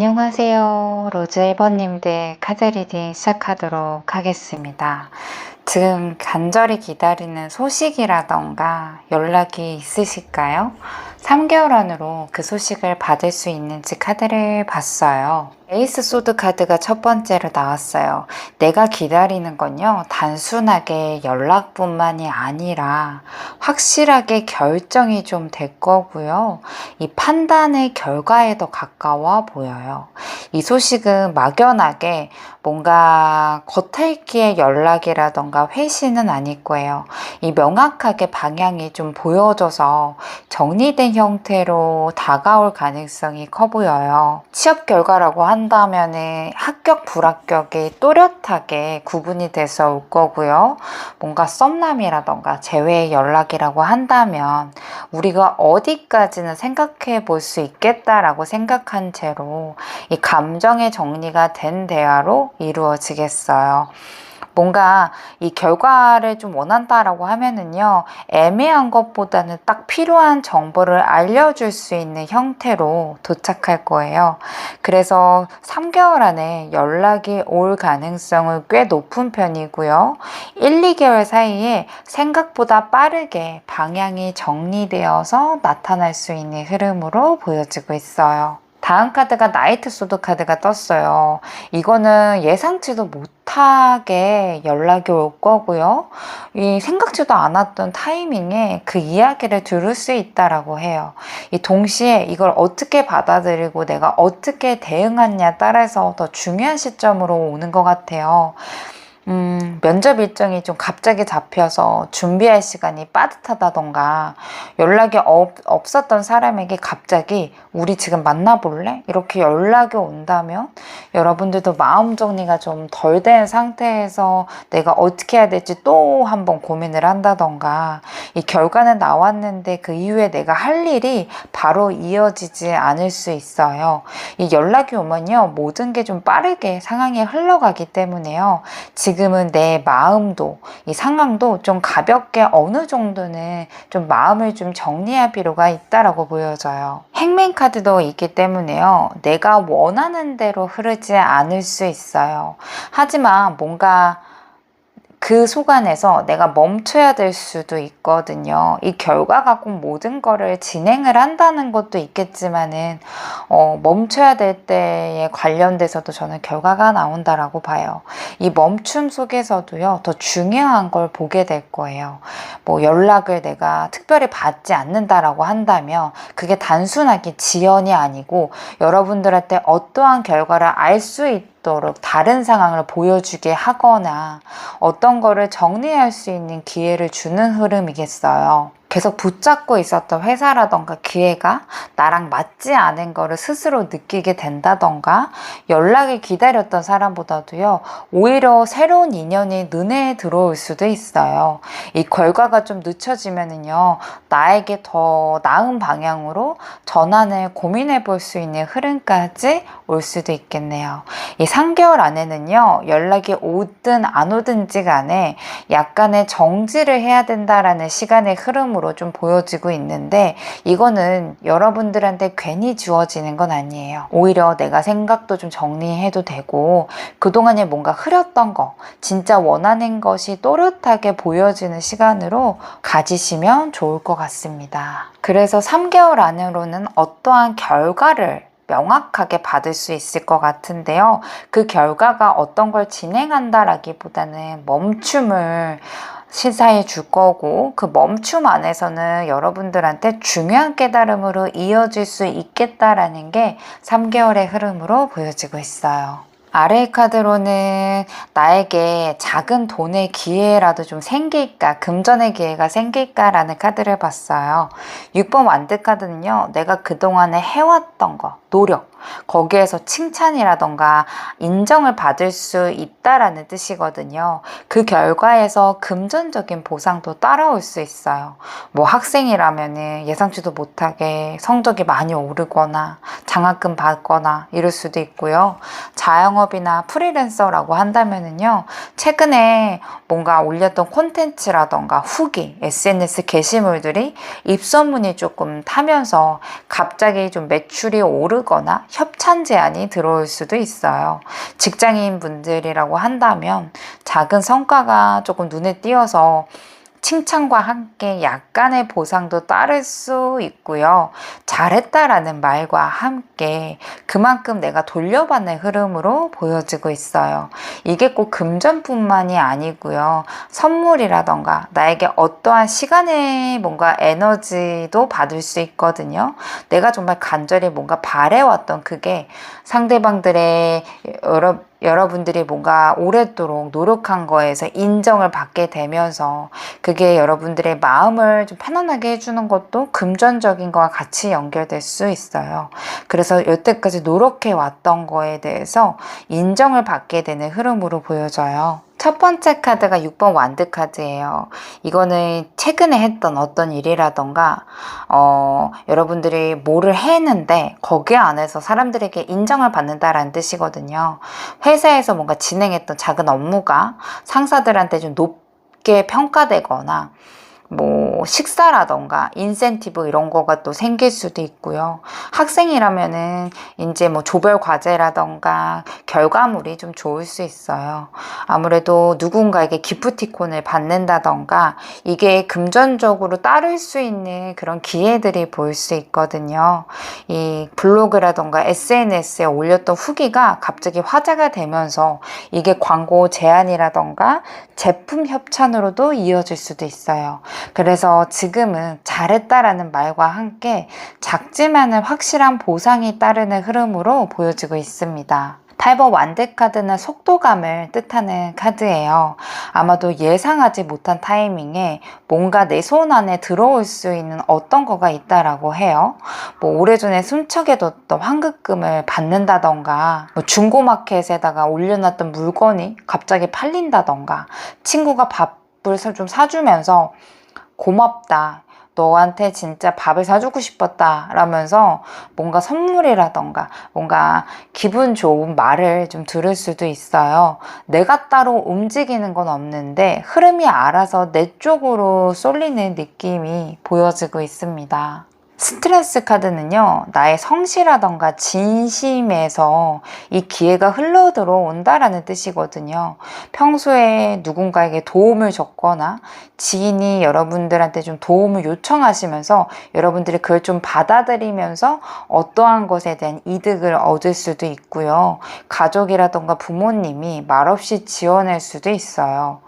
안녕하세요. 로즈 1번님들 카드 리딩 시작하도록 하겠습니다. 지금 간절히 기다리는 소식이라던가 연락이 있으실까요? 3개월 안으로 그 소식을 받을 수 있는지 카드를 봤어요. 에이스 소드 카드가 첫 번째로 나왔어요. 내가 기다리는 건요, 단순하게 연락뿐만이 아니라 확실하게 결정이 좀 될 거고요. 이 판단의 결과에 더 가까워 보여요. 이 소식은 막연하게 뭔가 겉핥기의 연락이라던가 회신은 아닐 거예요. 이 명확하게 방향이 좀 보여져서 정리된 형태로 다가올 가능성이 커 보여요. 취업 결과라고 한다면은 합격, 불합격이 또렷하게 구분이 돼서 올 거고요. 뭔가 썸남이라던가 재회의 연락이라고 한다면 우리가 어디까지는 생각해 볼 수 있겠다라고 생각한 채로 이 감정의 정리가 된 대화로 이루어지겠어요. 뭔가 이 결과를 좀 원한다라고 하면은요, 애매한 것보다는 딱 필요한 정보를 알려줄 수 있는 형태로 도착할 거예요. 그래서 3개월 안에 연락이 올 가능성은 꽤 높은 편이고요. 1, 2개월 사이에 생각보다 빠르게 방향이 정리되어서 나타날 수 있는 흐름으로 보여지고 있어요. 다음 카드가 나이트 소드 카드가 떴어요. 이거는 예상치도 못하게 연락이 올 거고요. 이 생각지도 않았던 타이밍에 그 이야기를 들을 수 있다라고 해요. 이 동시에 이걸 어떻게 받아들이고 내가 어떻게 대응하느냐에 따라서 더 중요한 시점으로 오는 것 같아요. 면접 일정이 좀 갑자기 잡혀서 준비할 시간이 빠듯하다던가 연락이 없었던 사람에게 갑자기 우리 지금 만나볼래? 이렇게 연락이 온다면 여러분들도 마음 정리가 좀 덜 된 상태에서 내가 어떻게 해야 될지 또 한번 고민을 한다던가 이 결과는 나왔는데 그 이후에 내가 할 일이 바로 이어지지 않을 수 있어요. 이 연락이 오면요, 모든 게 좀 빠르게 상황이 흘러가기 때문에요. 지금은 내 마음도 이 상황도 좀 가볍게 어느 정도는 좀 마음을 좀 정리할 필요가 있다라고 보여져요. 행맨 카드도 있기 때문에요. 내가 원하는 대로 흐르지 않을 수 있어요. 하지만 뭔가 그 속안에서 내가 멈춰야 될 수도 있거든요. 이 결과가 꼭 모든 거를 진행을 한다는 것도 있겠지만은 멈춰야 될 때에 관련돼서도 저는 결과가 나온다라고 봐요. 이 멈춤 속에서도요, 더 중요한 걸 보게 될 거예요. 뭐 연락을 내가 특별히 받지 않는다라고 한다면 그게 단순하게 지연이 아니고 여러분들한테 어떠한 결과를 알 수 있도록 다른 상황을 보여주게 하거나 어떤 거를 정리할 수 있는 기회를 주는 흐름이겠어요. 계속 붙잡고 있었던 회사라던가 기회가 나랑 맞지 않은 거를 스스로 느끼게 된다던가 연락을 기다렸던 사람보다도요, 오히려 새로운 인연이 눈에 들어올 수도 있어요. 이 결과가 좀 늦춰지면은요, 나에게 더 나은 방향으로 전환을 고민해 볼 수 있는 흐름까지 올 수도 있겠네요. 이 3개월 안에는요, 연락이 오든 안 오든지 간에 약간의 정지를 해야 된다라는 시간의 흐름으로 좀 보여지고 있는데 이거는 여러분들한테 괜히 주어지는 건 아니에요. 오히려 내가 생각도 좀 정리해도 되고 그동안에 뭔가 흐렸던 거, 진짜 원하는 것이 또렷하게 보여지는 시간으로 가지시면 좋을 것 같습니다. 그래서 3개월 안으로는 어떠한 결과를 명확하게 받을 수 있을 것 같은데요. 그 결과가 어떤 걸 진행한다라기보다는 멈춤을 시사해 줄 거고 그 멈춤 안에서는 여러분들한테 중요한 깨달음으로 이어질 수 있겠다라는 게 3개월의 흐름으로 보여지고 있어요. 아래의 카드로는 나에게 작은 돈의 기회라도 좀 생길까, 금전의 기회가 생길까라는 카드를 봤어요. 6번 완드 카드는요, 내가 그동안에 해왔던 거, 노력, 거기에서 칭찬이라던가 인정을 받을 수 있다라는 뜻이거든요. 그 결과에서 금전적인 보상도 따라올 수 있어요. 뭐 학생이라면은 예상치도 못하게 성적이 많이 오르거나 장학금 받거나 이럴 수도 있고요. 자영업이나 프리랜서라고 한다면은요, 최근에 뭔가 올렸던 콘텐츠라던가 후기, SNS 게시물들이 입소문이 조금 타면서 갑자기 좀 매출이 오르 미루거나 협찬 제안이 들어올 수도 있어요. 직장인 분들이라고 한다면 작은 성과가 조금 눈에 띄어서 칭찬과 함께 약간의 보상도 따를 수 있고요. 잘했다라는 말과 함께 그만큼 내가 돌려받는 흐름으로 보여지고 있어요. 이게 꼭 금전뿐만이 아니고요. 선물이라던가 나에게 어떠한 시간의 뭔가 에너지도 받을 수 있거든요. 내가 정말 간절히 뭔가 바래왔던 그게 상대방들의 여러분들이 뭔가 오랫도록 노력한 거에서 인정을 받게 되면서 그게 여러분들의 마음을 좀 편안하게 해주는 것도 금전적인 거와 같이 연결될 수 있어요. 그래서 여태까지 노력해 왔던 거에 대해서 인정을 받게 되는 흐름으로 보여져요. 첫 번째 카드가 6번 완드 카드예요. 이거는 최근에 했던 어떤 일이라던가 여러분들이 뭐를 했는데 거기에 안에서 사람들에게 인정을 받는다라는 뜻이거든요. 회사에서 뭔가 진행했던 작은 업무가 상사들한테 좀 높게 평가되거나 뭐 식사라던가 인센티브 이런 거가 또 생길 수도 있고요. 학생이라면은 이제 뭐 조별 과제라던가 결과물이 좀 좋을 수 있어요. 아무래도 누군가에게 기프티콘을 받는다던가 이게 금전적으로 따를 수 있는 그런 기회들이 보일 수 있거든요. 이 블로그라던가 SNS에 올렸던 후기가 갑자기 화제가 되면서 이게 광고 제안이라던가 제품 협찬으로도 이어질 수도 있어요. 그래서 지금은 잘했다라는 말과 함께 작지만은 확실한 보상이 따르는 흐름으로 보여지고 있습니다. 8번 완드 카드는 속도감을 뜻하는 카드예요. 아마도 예상하지 못한 타이밍에 뭔가 내 손 안에 들어올 수 있는 어떤 거가 있다라고 해요. 뭐 오래전에 숨척해뒀던 환급금을 받는다던가 뭐 중고마켓에다가 올려놨던 물건이 갑자기 팔린다던가 친구가 밥을 좀 사주면서 고맙다. 너한테 진짜 밥을 사주고 싶었다 라면서 뭔가 선물이라던가 뭔가 기분 좋은 말을 좀 들을 수도 있어요. 내가 따로 움직이는 건 없는데 흐름이 알아서 내 쪽으로 쏠리는 느낌이 보여지고 있습니다. 스트레스 카드는요, 나의 성실하던가 진심에서 이 기회가 흘러 들어온다라는 뜻이거든요. 평소에 누군가에게 도움을 줬거나 지인이 여러분들한테 좀 도움을 요청하시면서 여러분들이 그걸 좀 받아들이면서 어떠한 것에 대한 이득을 얻을 수도 있고요. 가족이라던가 부모님이 말없이 지원할 수도 있어요.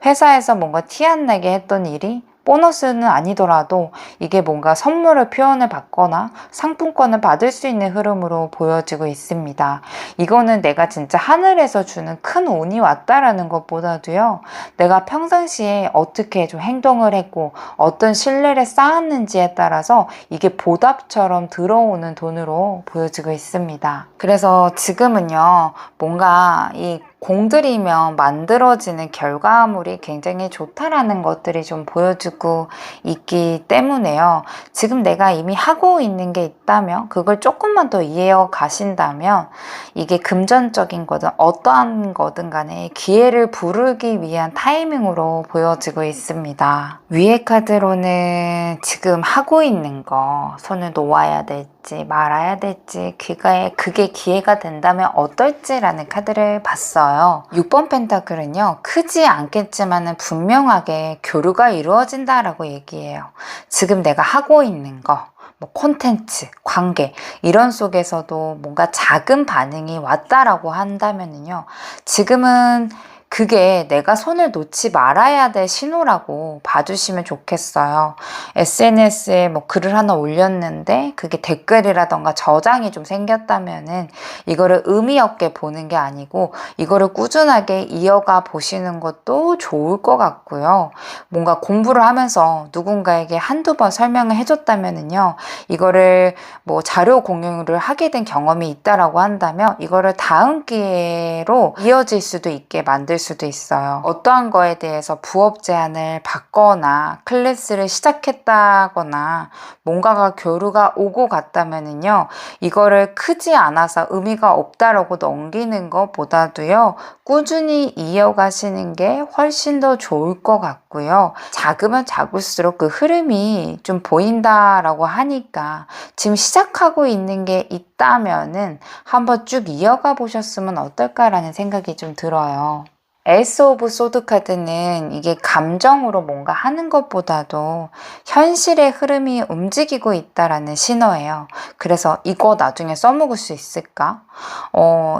회사에서 뭔가 티 안 나게 했던 일이 보너스는 아니더라도 이게 뭔가 선물을 표현을 받거나 상품권을 받을 수 있는 흐름으로 보여지고 있습니다. 이거는 내가 진짜 하늘에서 주는 큰 운이 왔다라는 것보다도요. 내가 평상시에 어떻게 좀 행동을 했고 어떤 신뢰를 쌓았는지에 따라서 이게 보답처럼 들어오는 돈으로 보여지고 있습니다. 그래서 지금은요. 뭔가 이 공들이면 만들어지는 결과물이 굉장히 좋다라는 것들이 좀 보여주고 있기 때문에요. 지금 내가 이미 하고 있는 게 있다면 그걸 조금만 더 이해해 가신다면 이게 금전적인 거든 어떠한 거든 간에 기회를 부르기 위한 타이밍으로 보여지고 있습니다. 위에 카드로는 지금 하고 있는 거 손을 놓아야 될지 말아야 될지 그게 기회가 된다면 어떨지라는 카드를 봤어요. 6번 펜타클은요. 크지 않겠지만은 분명하게 교류가 이루어진다라고 얘기해요. 지금 내가 하고 있는 거 뭐 콘텐츠, 관계 이런 속에서도 뭔가 작은 반응이 왔다라고 한다면은요. 지금은 그게 내가 손을 놓지 말아야 될 신호라고 봐주시면 좋겠어요. SNS에 뭐 글을 하나 올렸는데 그게 댓글이라던가 저장이 좀 생겼다면은 이거를 의미 없게 보는 게 아니고 이거를 꾸준하게 이어가 보시는 것도 좋을 것 같고요. 뭔가 공부를 하면서 누군가에게 한두 번 설명을 해줬다면은요. 이거를 뭐 자료 공유를 하게 된 경험이 있다라고 한다면 이거를 다음 기회로 이어질 수도 있게 만들 수도 있어요. 어떠한 거에 대해서 부업 제안을 받거나 클래스를 시작했다거나 뭔가가 교류가 오고 갔다면은요, 이거를 크지 않아서 의미가 없다라고 넘기는 것보다도요, 꾸준히 이어가시는 게 훨씬 더 좋을 것 같고요. 작으면 작을수록 그 흐름이 좀 보인다라고 하니까 지금 시작하고 있는 게 있다면은 한번 쭉 이어가 보셨으면 어떨까라는 생각이 좀 들어요. 에이스 오브 소드 카드는 이게 감정으로 뭔가 하는 것보다도 현실의 흐름이 움직이고 있다라는 신호예요. 그래서 이거 나중에 써먹을 수 있을까?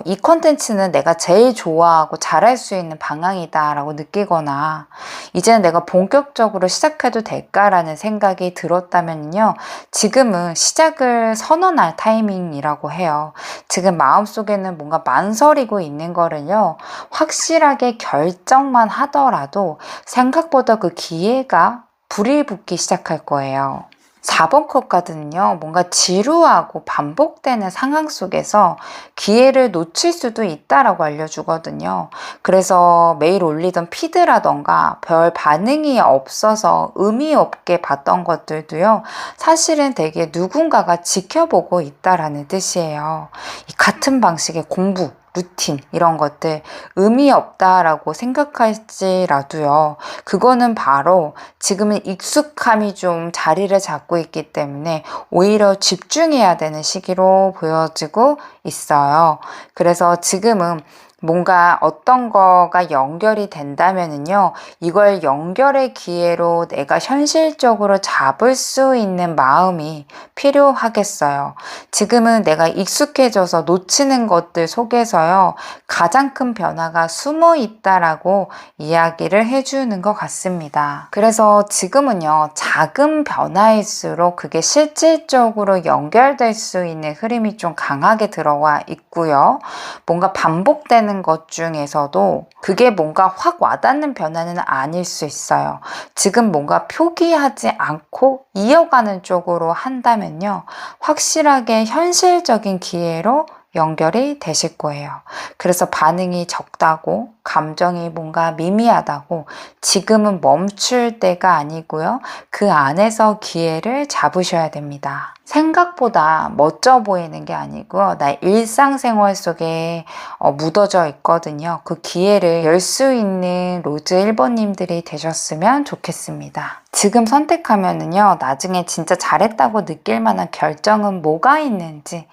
이 컨텐츠는 내가 제일 좋아하고 잘할 수 있는 방향이다라고 느끼거나 이제는 내가 본격적으로 시작해도 될까라는 생각이 들었다면요. 지금은 시작을 선언할 타이밍이라고 해요. 지금 마음속에는 뭔가 망설이고 있는 거를요. 확실하게 결정만 하더라도 생각보다 그 기회가 불이 붙기 시작할 거예요. 4번 컷 카드는요, 뭔가 지루하고 반복되는 상황 속에서 기회를 놓칠 수도 있다라고 알려주거든요. 그래서 매일 올리던 피드라던가 별 반응이 없어서 의미 없게 봤던 것들도요, 사실은 되게 누군가가 지켜보고 있다라는 뜻이에요. 이 같은 방식의 공부, 루틴 이런 것들 의미 없다라고 생각할지라도요. 그거는 바로 지금은 익숙함이 좀 자리를 잡고 있기 때문에 오히려 집중해야 되는 시기로 보여지고 있어요. 그래서 지금은 뭔가 어떤 거가 연결이 된다면은요, 이걸 연결의 기회로 내가 현실적으로 잡을 수 있는 마음이 필요하겠어요. 지금은 내가 익숙해져서 놓치는 것들 속에서요, 가장 큰 변화가 숨어 있다라고 이야기를 해주는 것 같습니다. 그래서 지금은요, 작은 변화일수록 그게 실질적으로 연결될 수 있는 흐름이 좀 강하게 들어와 있고요. 뭔가 반복되는 것 중에서도 그게 뭔가 확 와닿는 변화는 아닐 수 있어요. 지금 뭔가 포기하지 않고 이어가는 쪽으로 한다면요. 확실하게 현실적인 기회로 연결이 되실 거예요. 그래서 반응이 적다고, 감정이 뭔가 미미하다고 지금은 멈출 때가 아니고요. 그 안에서 기회를 잡으셔야 됩니다. 생각보다 멋져 보이는 게 아니고요. 나 일상생활 속에 묻어져 있거든요. 그 기회를 열 수 있는 로즈 1번님들이 되셨으면 좋겠습니다. 지금 선택하면은요, 나중에 진짜 잘했다고 느낄 만한 결정은 뭐가 있는지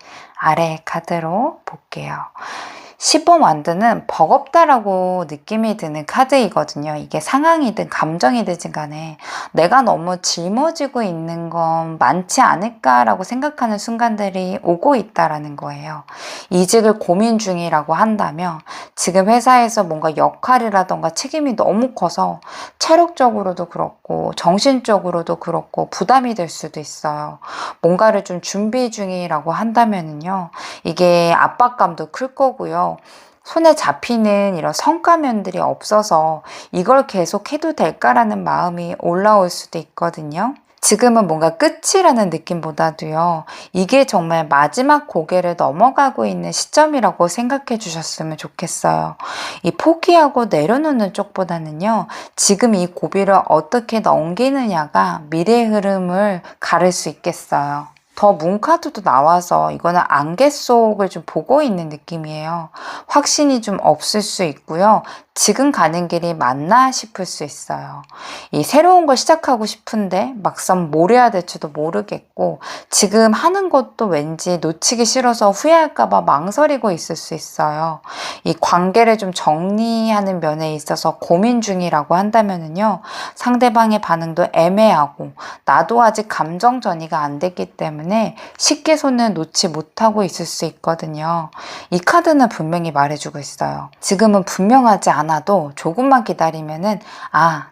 아래 카드로 볼게요. 10번 완드는 버겁다라고 느낌이 드는 카드이거든요. 이게 상황이든 감정이든 간에 내가 너무 짊어지고 있는 건 많지 않을까라고 생각하는 순간들이 오고 있다라는 거예요. 이직을 고민 중이라고 한다면 지금 회사에서 뭔가 역할이라던가 책임이 너무 커서 체력적으로도 그렇고 정신적으로도 그렇고 부담이 될 수도 있어요. 뭔가를 좀 준비 중이라고 한다면은요. 이게 압박감도 클 거고요. 손에 잡히는 이런 성과면들이 없어서 이걸 계속 해도 될까라는 마음이 올라올 수도 있거든요. 지금은 뭔가 끝이라는 느낌보다도요, 이게 정말 마지막 고개를 넘어가고 있는 시점이라고 생각해 주셨으면 좋겠어요. 이 포기하고 내려놓는 쪽보다는요, 지금 이 고비를 어떻게 넘기느냐가 미래의 흐름을 가를 수 있겠어요. 더 문카드도 나와서 이거는 안개 속을 좀 보고 있는 느낌이에요. 확신이 좀 없을 수 있고요. 지금 가는 길이 맞나 싶을 수 있어요. 이 새로운 걸 시작하고 싶은데 막상 뭘 해야 될지도 모르겠고 지금 하는 것도 왠지 놓치기 싫어서 후회할까봐 망설이고 있을 수 있어요. 이 관계를 좀 정리하는 면에 있어서 고민 중이라고 한다면은요. 상대방의 반응도 애매하고 나도 아직 감정 전이가 안 됐기 때문에 쉽게 손을 놓지 못하고 있을 수 있거든요. 이 카드는 분명히 말해주고 있어요. 지금은 분명하지 않아도 조금만 기다리면은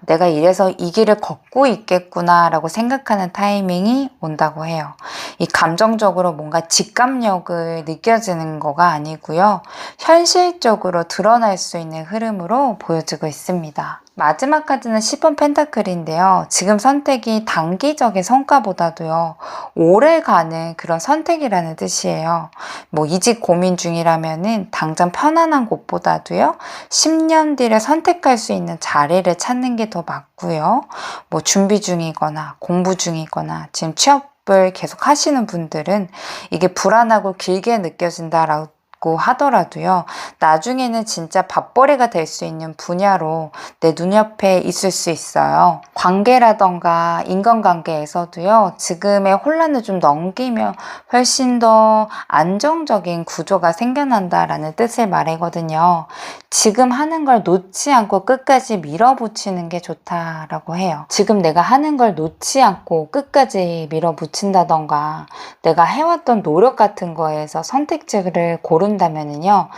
내가 이래서 이 길을 걷고 있겠구나 라고 생각하는 타이밍이 온다고 해요. 이 감정적으로 뭔가 직감력을 느껴지는 거가 아니고요. 현실적으로 드러날 수 있는 흐름으로 보여지고 있습니다. 마지막 카드는 10번 펜타클인데요. 지금 선택이 단기적인 성과보다도요, 오래 가는 그런 선택이라는 뜻이에요. 뭐 이직 고민 중이라면은 당장 편안한 곳보다도요, 10년 뒤를 선택할 수 있는 자리를 찾는 게 더 맞고요. 뭐 준비 중이거나 공부 중이거나 지금 취업을 계속 하시는 분들은 이게 불안하고 길게 느껴진다라고 하더라도요, 나중에는 진짜 밥벌이가 될 수 있는 분야로 내 눈옆에 있을 수 있어요. 관계라던가 인간관계에서도요, 지금의 혼란을 좀 넘기면 훨씬 더 안정적인 구조가 생겨난다라는 뜻을 말하거든요. 지금 하는 걸 놓지 않고 끝까지 밀어붙이는 게 좋다라고 해요. 지금 내가 하는 걸 놓지 않고 끝까지 밀어붙인다던가 내가 해왔던 노력 같은 거에서 선택지를 고른다면요,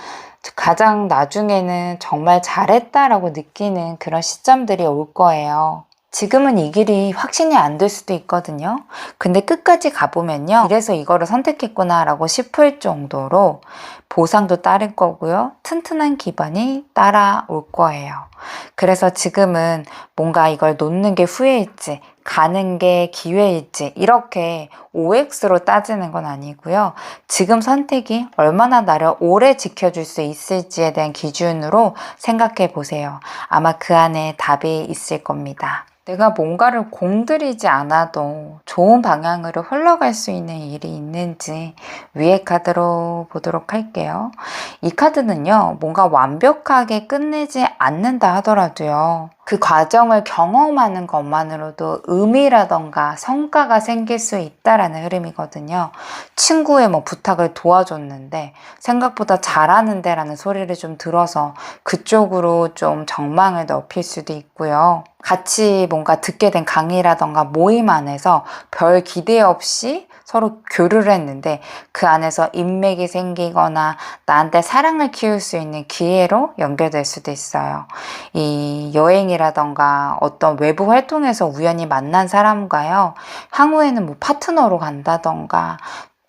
가장 나중에는 정말 잘했다라고 느끼는 그런 시점들이 올 거예요. 지금은 이 길이 확신이 안 될 수도 있거든요. 근데 끝까지 가보면요, 이래서 이거를 선택했구나 라고 싶을 정도로 보상도 따를 거고요, 튼튼한 기반이 따라올 거예요. 그래서 지금은 뭔가 이걸 놓는 게 후회일지 가는 게 기회일지 이렇게 OX로 따지는 건 아니고요, 지금 선택이 얼마나 나를 오래 지켜줄 수 있을지에 대한 기준으로 생각해 보세요. 아마 그 안에 답이 있을 겁니다. 내가 뭔가를 공들이지 않아도 좋은 방향으로 흘러갈 수 있는 일이 있는지 위에 카드로 보도록 할게요. 이 카드는요, 뭔가 완벽하게 끝내지 않는다 하더라도요, 그 과정을 경험하는 것만으로도 의미라던가 성과가 생길 수 있다라는 흐름이거든요. 친구의 뭐 부탁을 도와줬는데 생각보다 잘하는데 라는 소리를 좀 들어서 그쪽으로 좀 정망을 넓힐 수도 있고요. 같이 뭔가 듣게 된 강의라던가 모임 안에서 별 기대 없이 서로 교류를 했는데 그 안에서 인맥이 생기거나 나한테 사랑을 키울 수 있는 기회로 연결될 수도 있어요. 이 여행이라던가 어떤 외부 활동에서 우연히 만난 사람과요, 향후에는 뭐 파트너로 간다던가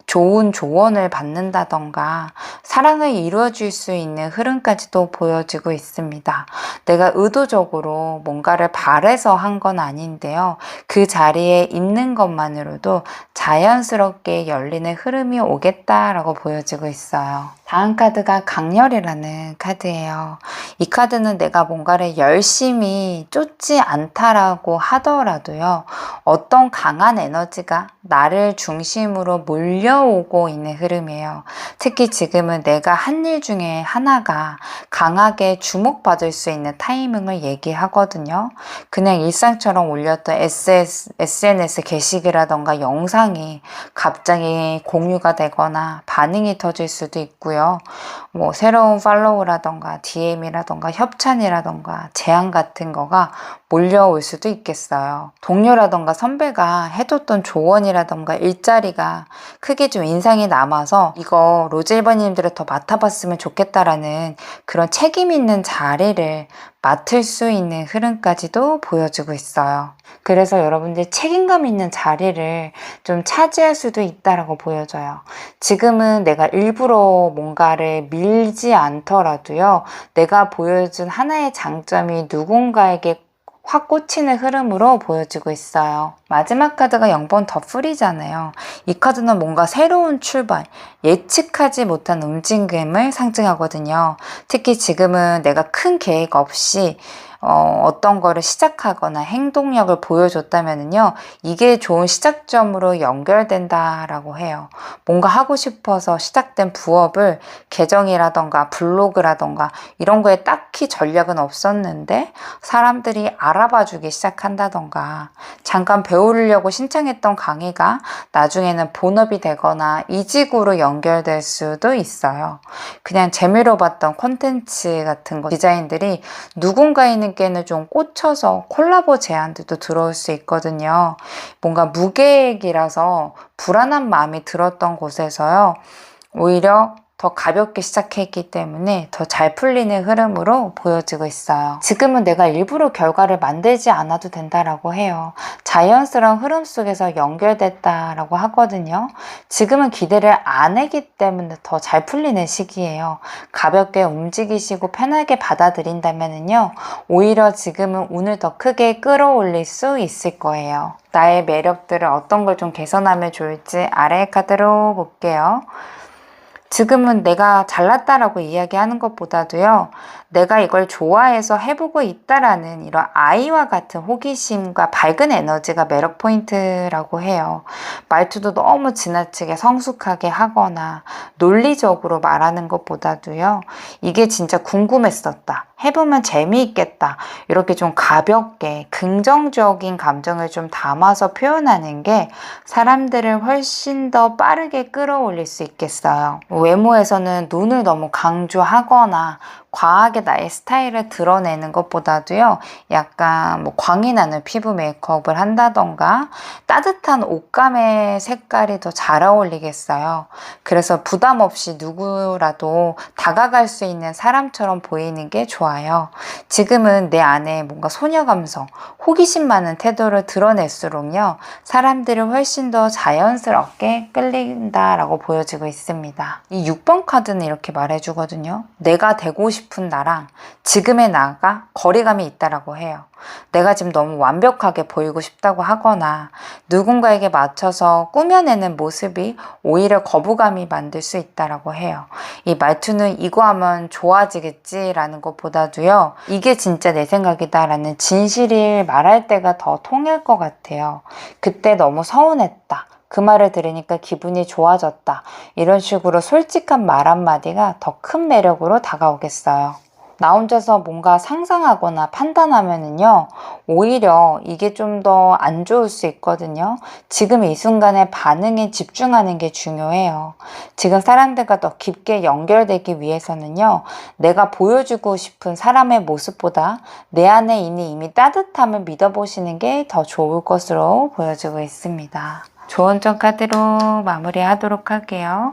좋은 조언을 받는다던가 사랑을 이루어줄 수 있는 흐름까지도 보여지고 있습니다. 내가 의도적으로 뭔가를 바래서 한 건 아닌데요, 그 자리에 있는 것만으로도 자연스럽게 열리는 흐름이 오겠다라고 보여지고 있어요. 다음 카드가 강렬이라는 카드예요. 이 카드는 내가 뭔가를 열심히 쫓지 않다라고 하더라도요, 어떤 강한 에너지가 나를 중심으로 몰려오고 있는 흐름이에요. 특히 지금은 내가 한 일 중에 하나가 강하게 주목받을 수 있는 타이밍을 얘기하거든요. 그냥 일상처럼 올렸던 SNS 게시기라던가 영상이 갑자기 공유가 되거나 반응이 터질 수도 있고요. 뭐 새로운 팔로우라던가 DM이라던가 협찬이라던가 제안 같은 거가 몰려올 수도 있겠어요. 동료라던가 선배가 해줬던 조언이라던가 일자리가 크게 좀 인상이 남아서 이거 로즈 1번님들을 더 맡아봤으면 좋겠다라는 그런 책임 있는 자리를 맡을 수 있는 흐름까지도 보여주고 있어요. 그래서 여러분들 책임감 있는 자리를 좀 차지할 수도 있다라고 보여져요. 지금은 내가 일부러 뭔가를 밀지 않더라도요, 내가 보여준 하나의 장점이 누군가에게 확 꽂히는 흐름으로 보여지고 있어요. 마지막 카드가 0번 더 풀이잖아요. 이 카드는 뭔가 새로운 출발, 예측하지 못한 움직임을 상징하거든요. 특히 지금은 내가 큰 계획 없이 어떤 거를 시작하거나 행동력을 보여줬다면요, 이게 좋은 시작점으로 연결된다라고 해요. 뭔가 하고 싶어서 시작된 부업을 계정이라던가 블로그라던가 이런 거에 딱히 전략은 없었는데 사람들이 알아봐 주기 시작한다던가, 잠깐 배우려고 신청했던 강의가 나중에는 본업이 되거나 이직으로 연결될 수도 있어요. 그냥 재미로 봤던 콘텐츠 같은 거 디자인들이 누군가에게는 좀 꽂혀서 콜라보 제안들도 들어올 수 있거든요. 뭔가 무계획이라서 불안한 마음이 들었던 곳에서요, 오히려 더 가볍게 시작했기 때문에 더 잘 풀리는 흐름으로 보여지고 있어요. 지금은 내가 일부러 결과를 만들지 않아도 된다라고 해요. 자연스러운 흐름 속에서 연결됐다라고 하거든요. 지금은 기대를 안 하기 때문에 더 잘 풀리는 시기예요. 가볍게 움직이시고 편하게 받아들인다면요, 오히려 지금은 운을 더 크게 끌어올릴 수 있을 거예요. 나의 매력들을 어떤 걸 좀 개선하면 좋을지 아래의 카드로 볼게요. 지금은 내가 잘났다라고 이야기하는 것보다도요, 내가 이걸 좋아해서 해보고 있다라는 이런 아이와 같은 호기심과 밝은 에너지가 매력 포인트라고 해요. 말투도 너무 지나치게 성숙하게 하거나 논리적으로 말하는 것보다도요, 이게 진짜 궁금했었다, 해보면 재미있겠다, 이렇게 좀 가볍게 긍정적인 감정을 좀 담아서 표현하는 게 사람들을 훨씬 더 빠르게 끌어올릴 수 있겠어요. 외모에서는 눈을 너무 강조하거나 과하게 나의 스타일을 드러내는 것보다도요, 약간 뭐 광이 나는 피부 메이크업을 한다던가 따뜻한 옷감의 색깔이 더 잘 어울리겠어요. 그래서 부담 없이 누구라도 다가갈 수 있는 사람처럼 보이는 게 좋아요. 지금은 내 안에 뭔가 소녀 감성, 호기심 많은 태도를 드러낼수록요, 사람들을 훨씬 더 자연스럽게 끌린다라고 보여지고 있습니다. 이 6번 카드는 이렇게 말해주거든요. 내가 되고 싶은 나랑 지금의 나가 거리감이 있다라고 해요. 내가 지금 너무 완벽하게 보이고 싶다고 하거나 누군가에게 맞춰서 꾸며내는 모습이 오히려 거부감이 만들 수 있다라고 해요. 이 말투는 이거 하면 좋아지겠지라는 것보다도요, 이게 진짜 내 생각이다라는 진실을 말할 때가 더 통할 것 같아요. 그때 너무 서운했다, 그 말을 들으니까 기분이 좋아졌다, 이런 식으로 솔직한 말 한마디가 더 큰 매력으로 다가오겠어요. 나 혼자서 뭔가 상상하거나 판단하면은요, 오히려 이게 좀 더 안 좋을 수 있거든요. 지금 이 순간의 반응에 집중하는 게 중요해요. 지금 사람들과 더 깊게 연결되기 위해서는요, 내가 보여주고 싶은 사람의 모습보다 내 안에 있는 이미 따뜻함을 믿어보시는 게 더 좋을 것으로 보여지고 있습니다. 조언점 카드로 마무리하도록 할게요.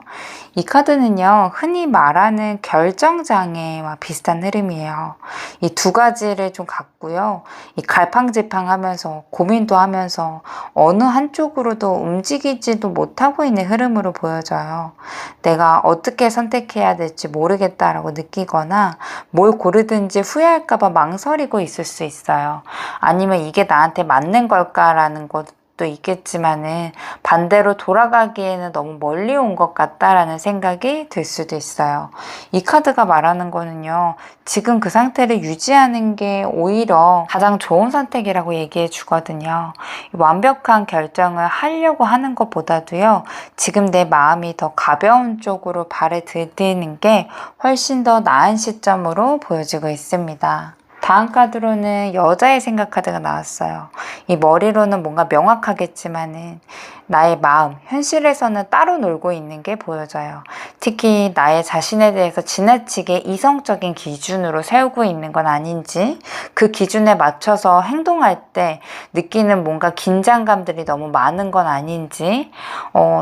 이 카드는요, 흔히 말하는 결정장애와 비슷한 흐름이에요. 이 두 가지를 좀 갖고요, 이 갈팡질팡하면서 고민도 하면서 어느 한쪽으로도 움직이지도 못하고 있는 흐름으로 보여져요. 내가 어떻게 선택해야 될지 모르겠다라고 느끼거나 뭘 고르든지 후회할까봐 망설이고 있을 수 있어요. 아니면 이게 나한테 맞는 걸까라는 것도 있겠지만은 반대로 돌아가기에는 너무 멀리 온 것 같다라는 생각이 들 수도 있어요. 이 카드가 말하는 거는요, 지금 그 상태를 유지하는 게 오히려 가장 좋은 선택이라고 얘기해 주거든요. 완벽한 결정을 하려고 하는 것보다도요, 지금 내 마음이 더 가벼운 쪽으로 발을 들이는 게 훨씬 더 나은 시점으로 보여지고 있습니다. 다음 카드로는 여자의 생각 카드가 나왔어요. 이 머리로는 뭔가 명확하겠지만은 나의 마음, 현실에서는 따로 놀고 있는 게 보여져요. 특히 나의 자신에 대해서 지나치게 이성적인 기준으로 세우고 있는 건 아닌지, 그 기준에 맞춰서 행동할 때 느끼는 뭔가 긴장감들이 너무 많은 건 아닌지,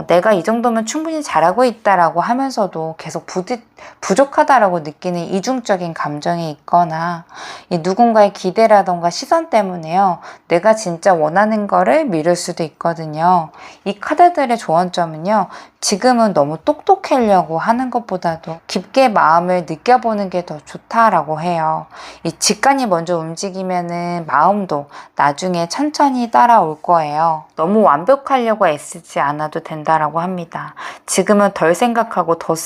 내가 이 정도면 충분히 잘하고 있다라고 하면서도 계속 부족하다라고 느끼는 이중적인 감정이 있거나, 이 누군가의 기대라던가 시선 때문에요, 내가 진짜 원하는 거를 미룰 수도 있거든요. 이 카드들의 조언점은요, 지금은 너무 똑똑하려고 하는 것보다도 깊게 마음을 느껴보는 게 더 좋다라고 해요. 이 직관이 먼저 움직이면은 마음도 나중에 천천히 따라올 거예요. 너무 완벽하려고 애쓰지 않아도 된다라고 합니다. 지금은 덜 생각하고 덜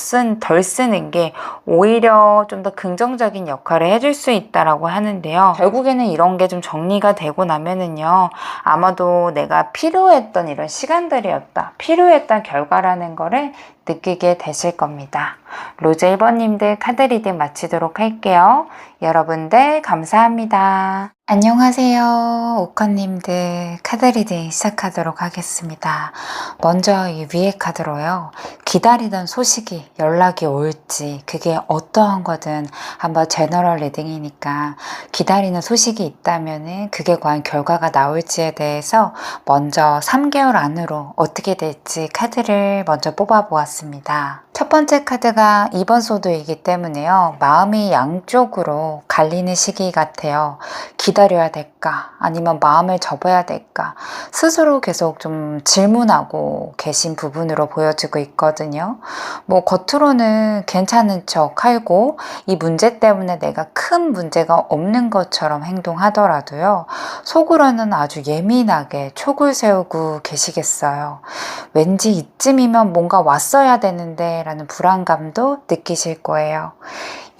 쓰는 게 오히려 좀 더 긍정적인 역할을 해줄 수 있다라고 하는데요. 결국에는 이런 게 좀 정리가 되고 나면은요, 아마도 내가 필요했던 이런 시간들이었다, 필요했던 결과라는 거를 느끼게 되실 겁니다. 로즈 1번님들 카드 리딩 마치도록 할게요. 여러분들 감사합니다. 안녕하세요. 오커님들 카드 리딩 시작하도록 하겠습니다. 먼저 이 위에 카드로요, 기다리던 소식이 연락이 올지, 그게 어떠한 거든 한번 제너럴 리딩이니까 기다리는 소식이 있다면은 그게 과연 결과가 나올지에 대해서 먼저 3개월 안으로 어떻게 될지 카드를 먼저 뽑아 보았습니다. 첫 번째 카드가 2번 소드이기 때문에요. 마음이 양쪽으로 갈리는 시기 같아요. 기다려야 될까? 아니면 마음을 접어야 될까? 스스로 계속 좀 질문하고 계신 부분으로 보여지고 있거든요. 뭐 겉으로는 괜찮은 척 하고 이 문제 때문에 내가 큰 문제가 없는 것처럼 행동하더라도요. 속으로는 아주 예민하게 촉을 세우고 계시겠어요. 왠지 이쯤이면 뭔가 왔어야 되는데 라는 불안감도 느끼실 거예요.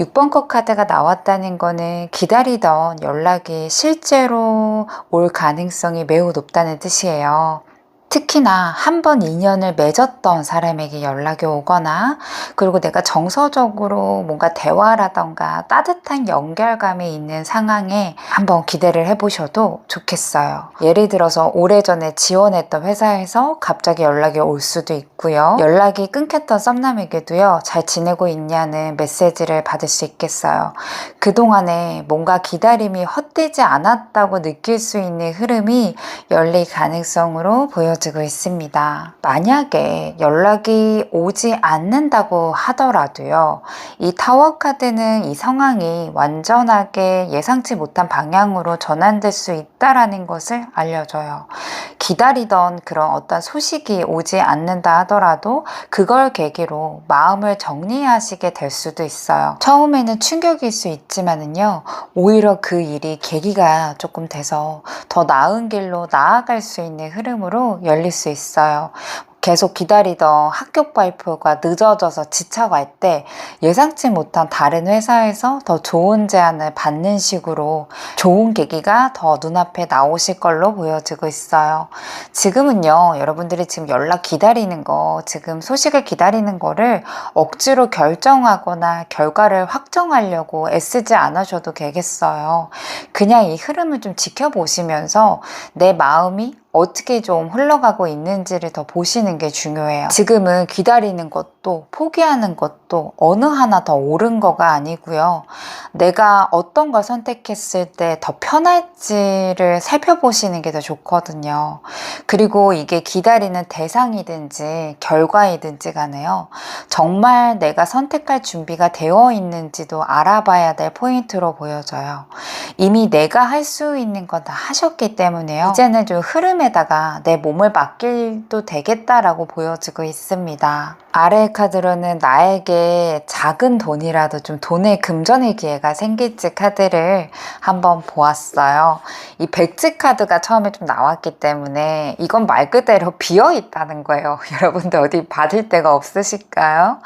6번 컷 카드가 나왔다는 거는 기다리던 연락이 실제로 올 가능성이 매우 높다는 뜻이에요. 특히나 한 번 인연을 맺었던 사람에게 연락이 오거나 그리고 내가 정서적으로 뭔가 대화라던가 따뜻한 연결감이 있는 상황에 한번 기대를 해보셔도 좋겠어요. 예를 들어서 오래전에 지원했던 회사에서 갑자기 연락이 올 수도 있고요. 연락이 끊겼던 썸남에게도요. 잘 지내고 있냐는 메시지를 받을 수 있겠어요. 그동안에 뭔가 기다림이 헛되지 않았다고 느낄 수 있는 흐름이 열릴 가능성으로 보여지고 있습니다. 만약에 연락이 오지 않는다고 하더라도요. 이 타워 카드는 이 상황이 완전하게 예상치 못한 방향으로 전환될 수 있다라는 것을 알려줘요. 기다리던 그런 어떤 소식이 오지 않는다 하더라도 그걸 계기로 마음을 정리하시게 될 수도 있어요. 처음에는 충격일 수 있지만은요. 오히려 그 일이 계기가 조금 돼서 더 나은 길로 나아갈 수 있는 흐름으로 열릴 수 있어요. 계속 기다리던 합격 발표가 늦어져서 지쳐갈 때 예상치 못한 다른 회사에서 더 좋은 제안을 받는 식으로 좋은 계기가 더 눈앞에 나오실 걸로 보여지고 있어요. 지금은요, 여러분들이 지금 연락 기다리는 거, 지금 소식을 기다리는 거를 억지로 결정하거나 결과를 확정하려고 애쓰지 않으셔도 되겠어요. 그냥 이 흐름을 좀 지켜보시면서 내 마음이 어떻게 좀 흘러가고 있는지를 더 보시는 게 중요해요. 지금은 기다리는 것도 포기하는 것도 어느 하나 더 옳은 거가 아니고요. 내가 어떤 걸 선택했을 때 더 편할지를 살펴보시는 게 더 좋거든요. 그리고 이게 기다리는 대상이든지 결과이든지 간에요. 정말 내가 선택할 준비가 되어 있는지도 알아봐야 될 포인트로 보여져요. 이미 내가 할 수 있는 건 다 하셨기 때문에요. 이제는 좀 흐름에다가 내 몸을 맡겨도 되겠다라고 보여지고 있습니다. 아래 카드로는 나에게 작은 돈이라도 좀 돈의 금전의 기회가 생길지 카드를 한번 보았어요. 이 백지 카드가 처음에 좀 나왔기 때문에 이건 말 그대로 비어 있다는 거예요. 여러분들 어디 받을 데가 없으실까요?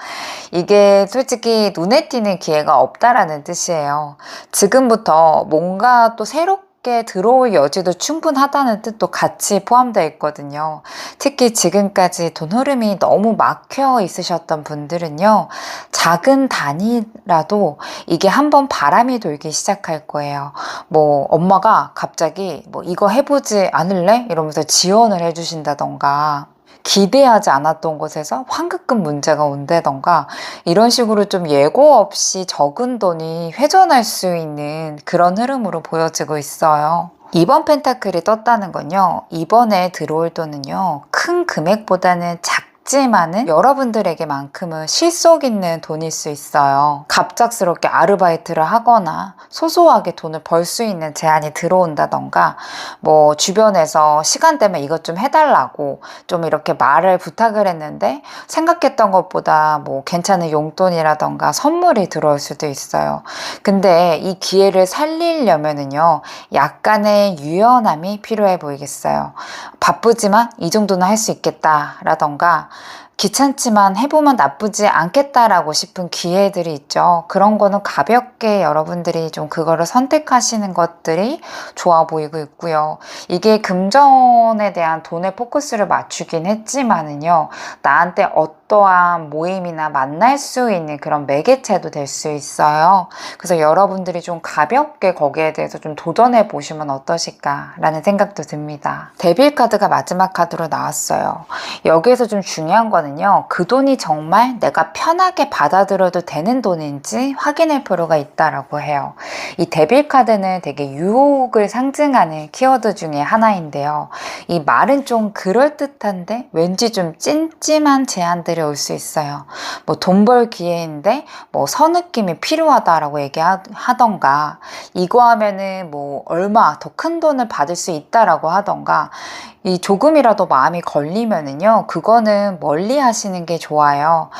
이게 솔직히 눈에 띄는 기회가 없다라는 뜻이에요. 지금부터 뭔가 또 새롭게 들어올 여지도 충분하다는 뜻도 같이 포함되어 있거든요. 특히 지금까지 돈 흐름이 너무 막혀 있으셨던 분들은요. 작은 단위라도 이게 한번 바람이 돌기 시작할 거예요. 뭐 엄마가 갑자기 뭐 이거 해보지 않을래? 이러면서 지원을 해주신다던가 기대하지 않았던 곳에서 환급금 문제가 온다던가 이런 식으로 좀 예고 없이 적은 돈이 회전할 수 있는 그런 흐름으로 보여지고 있어요. 이번 펜타클이 떴다는 건요. 이번에 들어올 돈은요. 큰 금액보다는 작지만은 여러분들에게만큼은 실속 있는 돈일 수 있어요. 갑작스럽게 아르바이트를 하거나 소소하게 돈을 벌 수 있는 제안이 들어온다던가 뭐 주변에서 시간 되면 이것 좀 해달라고 좀 이렇게 말을 부탁을 했는데 생각했던 것보다 뭐 괜찮은 용돈이라던가 선물이 들어올 수도 있어요. 근데 이 기회를 살리려면은요 약간의 유연함이 필요해 보이겠어요. 바쁘지만 이 정도는 할 수 있겠다라던가 귀찮지만 해보면 나쁘지 않겠다라고 싶은 기회들이 있죠. 그런 거는 가볍게 여러분들이 좀 그거를 선택하시는 것들이 좋아 보이고 있고요. 이게 금전에 대한 돈의 포커스를 맞추긴 했지만은요. 나한테 어떠한 모임이나 만날 수 있는 그런 매개체도 될 수 있어요. 그래서 여러분들이 좀 가볍게 거기에 대해서 좀 도전해 보시면 어떠실까라는 생각도 듭니다. 데빌 카드가 마지막 카드로 나왔어요. 여기에서 좀 중요한 거는 그 돈이 정말 내가 편하게 받아들여도 되는 돈인지 확인할 필요가 있다라고 해요. 이 데빌 카드는 되게 유혹을 상징하는 키워드 중에 하나인데요. 이 말은 좀 그럴듯한데 왠지 좀 찜찜한 제안들이 올 수 있어요. 뭐 돈 벌 기회인데 뭐 선느낌이 필요하다라고 얘기하던가, 이거 하면은 뭐 얼마 더 큰 돈을 받을 수 있다라고 하던가, 이 조금이라도 마음이 걸리면은요, 그거는 멀리 하시는 게 좋아요.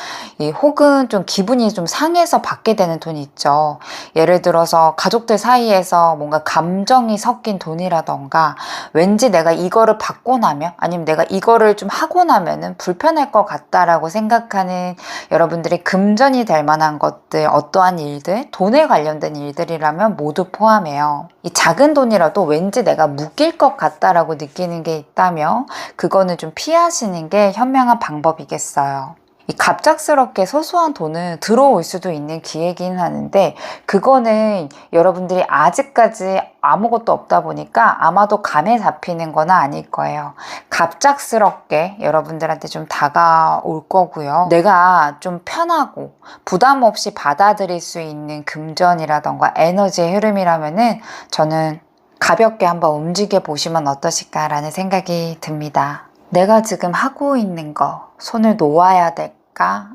혹은 좀 기분이 좀 상해서 받게 되는 돈이 있죠. 예를 들어서 가족들 사이에서 뭔가 감정이 섞인 돈이라던가, 왠지 내가 이거를 받고 나면, 아니면 내가 이거를 좀 하고 나면은 불편할 것 같다라고 생각하는 여러분들이 금전이 될 만한 것들, 어떠한 일들, 돈에 관련된 일들이라면 모두 포함해요. 이 작은 돈이라도 왠지 내가 묶일 것 같다라고 느끼는 게 있다면 그거는 좀 피하시는 게 현명한 방법이겠어요. 이 갑작스럽게 소소한 돈은 들어올 수도 있는 기회긴 하는데, 그거는 여러분들이 아직까지 아무것도 없다 보니까 아마도 감에 잡히는 건 아닐 거예요. 갑작스럽게 여러분들한테 좀 다가올 거고요. 내가 좀 편하고 부담 없이 받아들일 수 있는 금전이라던가 에너지의 흐름이라면은 저는 가볍게 한번 움직여 보시면 어떠실까라는 생각이 듭니다. 내가 지금 하고 있는 거 손을 놓아야 될까?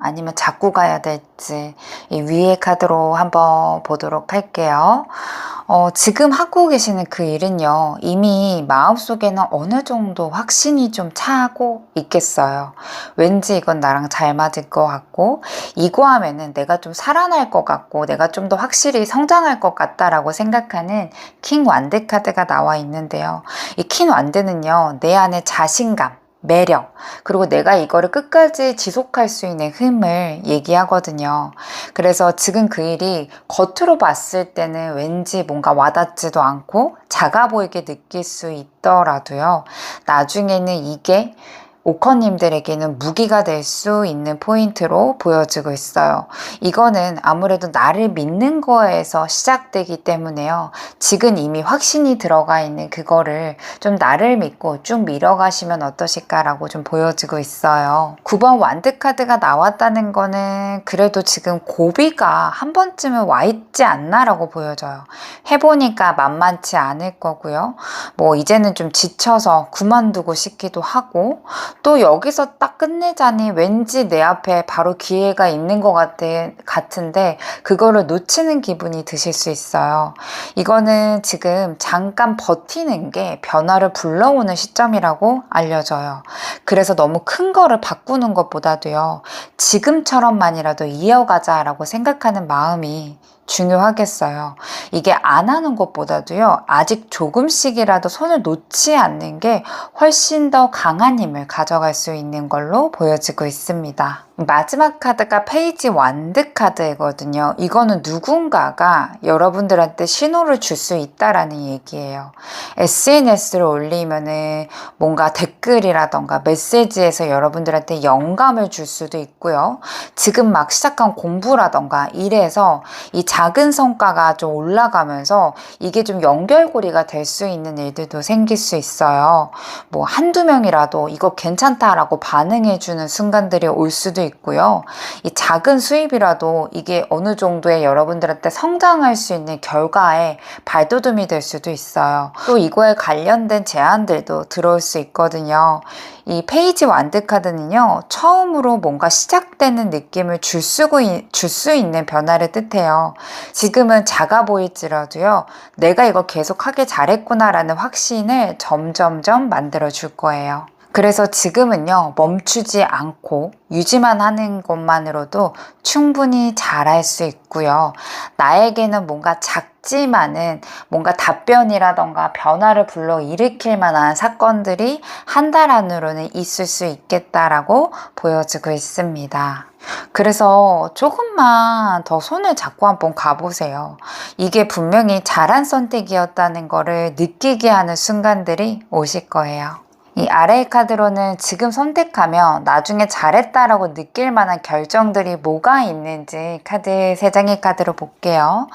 아니면 잡고 가야 될지, 이 위의 카드로 한번 보도록 할게요. 지금 하고 계시는 그 일은요, 이미 마음속에는 어느 정도 확신이 좀 차고 있겠어요. 왠지 이건 나랑 잘 맞을 것 같고, 이거 하면은 내가 좀 살아날 것 같고, 내가 좀 더 확실히 성장할 것 같다라고 생각하는 킹 완드 카드가 나와 있는데요. 이 킹 완드는요, 내 안에 자신감, 매력, 그리고 내가 이거를 끝까지 지속할 수 있는 힘을 얘기하거든요. 그래서 지금 그 일이 겉으로 봤을 때는 왠지 뭔가 와닿지도 않고 작아 보이게 느낄 수 있더라도요, 나중에는 이게 오커님들에게는 무기가 될 수 있는 포인트로 보여지고 있어요. 이거는 아무래도 나를 믿는 거에서 시작되기 때문에요. 지금 이미 확신이 들어가 있는 그거를 좀 나를 믿고 쭉 밀어가시면 어떠실까라고 좀 보여지고 있어요. 9번 완드 카드가 나왔다는 거는 그래도 지금 고비가 한 번쯤은 와 있지 않나라고 보여져요. 해보니까 만만치 않을 거고요. 뭐 이제는 좀 지쳐서 그만두고 싶기도 하고, 또 여기서 딱 끝내자니 왠지 내 앞에 바로 기회가 있는 것 같은데 그거를 놓치는 기분이 드실 수 있어요. 이거는 지금 잠깐 버티는 게 변화를 불러오는 시점이라고 알려져요. 그래서 너무 큰 거를 바꾸는 것보다도요, 지금처럼만이라도 이어가자라고 생각하는 마음이 중요하겠어요. 이게 안 하는 것보다도요, 아직 조금씩이라도 손을 놓지 않는 게 훨씬 더 강한 힘을 가져갈 수 있는 걸로 보여지고 있습니다. 마지막 카드가 페이지 완드 카드이거든요. 이거는 누군가가 여러분들한테 신호를 줄 수 있다라는 얘기예요. SNS를 올리면은 뭔가 댓글이라던가 메시지에서 여러분들한테 영감을 줄 수도 있고요. 지금 막 시작한 공부라던가 일에서 이 작은 성과가 좀 올라가면서 이게 좀 연결고리가 될 수 있는 일들도 생길 수 있어요. 뭐 한두 명이라도 이거 괜찮다라고 반응해주는 순간들이 올 수도 있고요. 이 작은 수입이라도 이게 어느 정도의 여러분들한테 성장할 수 있는 결과에 발돋움이 될 수도 있어요. 또 이거에 관련된 제안들도 들어올 수 있거든요. 이 페이지 완드 카드는요, 처음으로 뭔가 시작되는 느낌을 줄 수 있는 변화를 뜻해요. 지금은 작아 보일지라도요, 내가 이거 계속 하길 잘했구나라는 확신을 점점점 만들어 줄 거예요. 그래서 지금은요, 멈추지 않고 유지만 하는 것만으로도 충분히 잘할 수 있고요. 나에게는 뭔가 작지만은 뭔가 답변이라던가 변화를 불러일으킬 만한 사건들이 한 달 안으로는 있을 수 있겠다라고 보여지고 있습니다. 그래서 조금만 더 손을 잡고 한번 가보세요. 이게 분명히 잘한 선택이었다는 거를 느끼게 하는 순간들이 오실 거예요. 이 아래의 카드로는 지금 선택하면 나중에 잘했다라고 느낄 만한 결정들이 뭐가 있는지 카드 3장의 카드로 볼게요.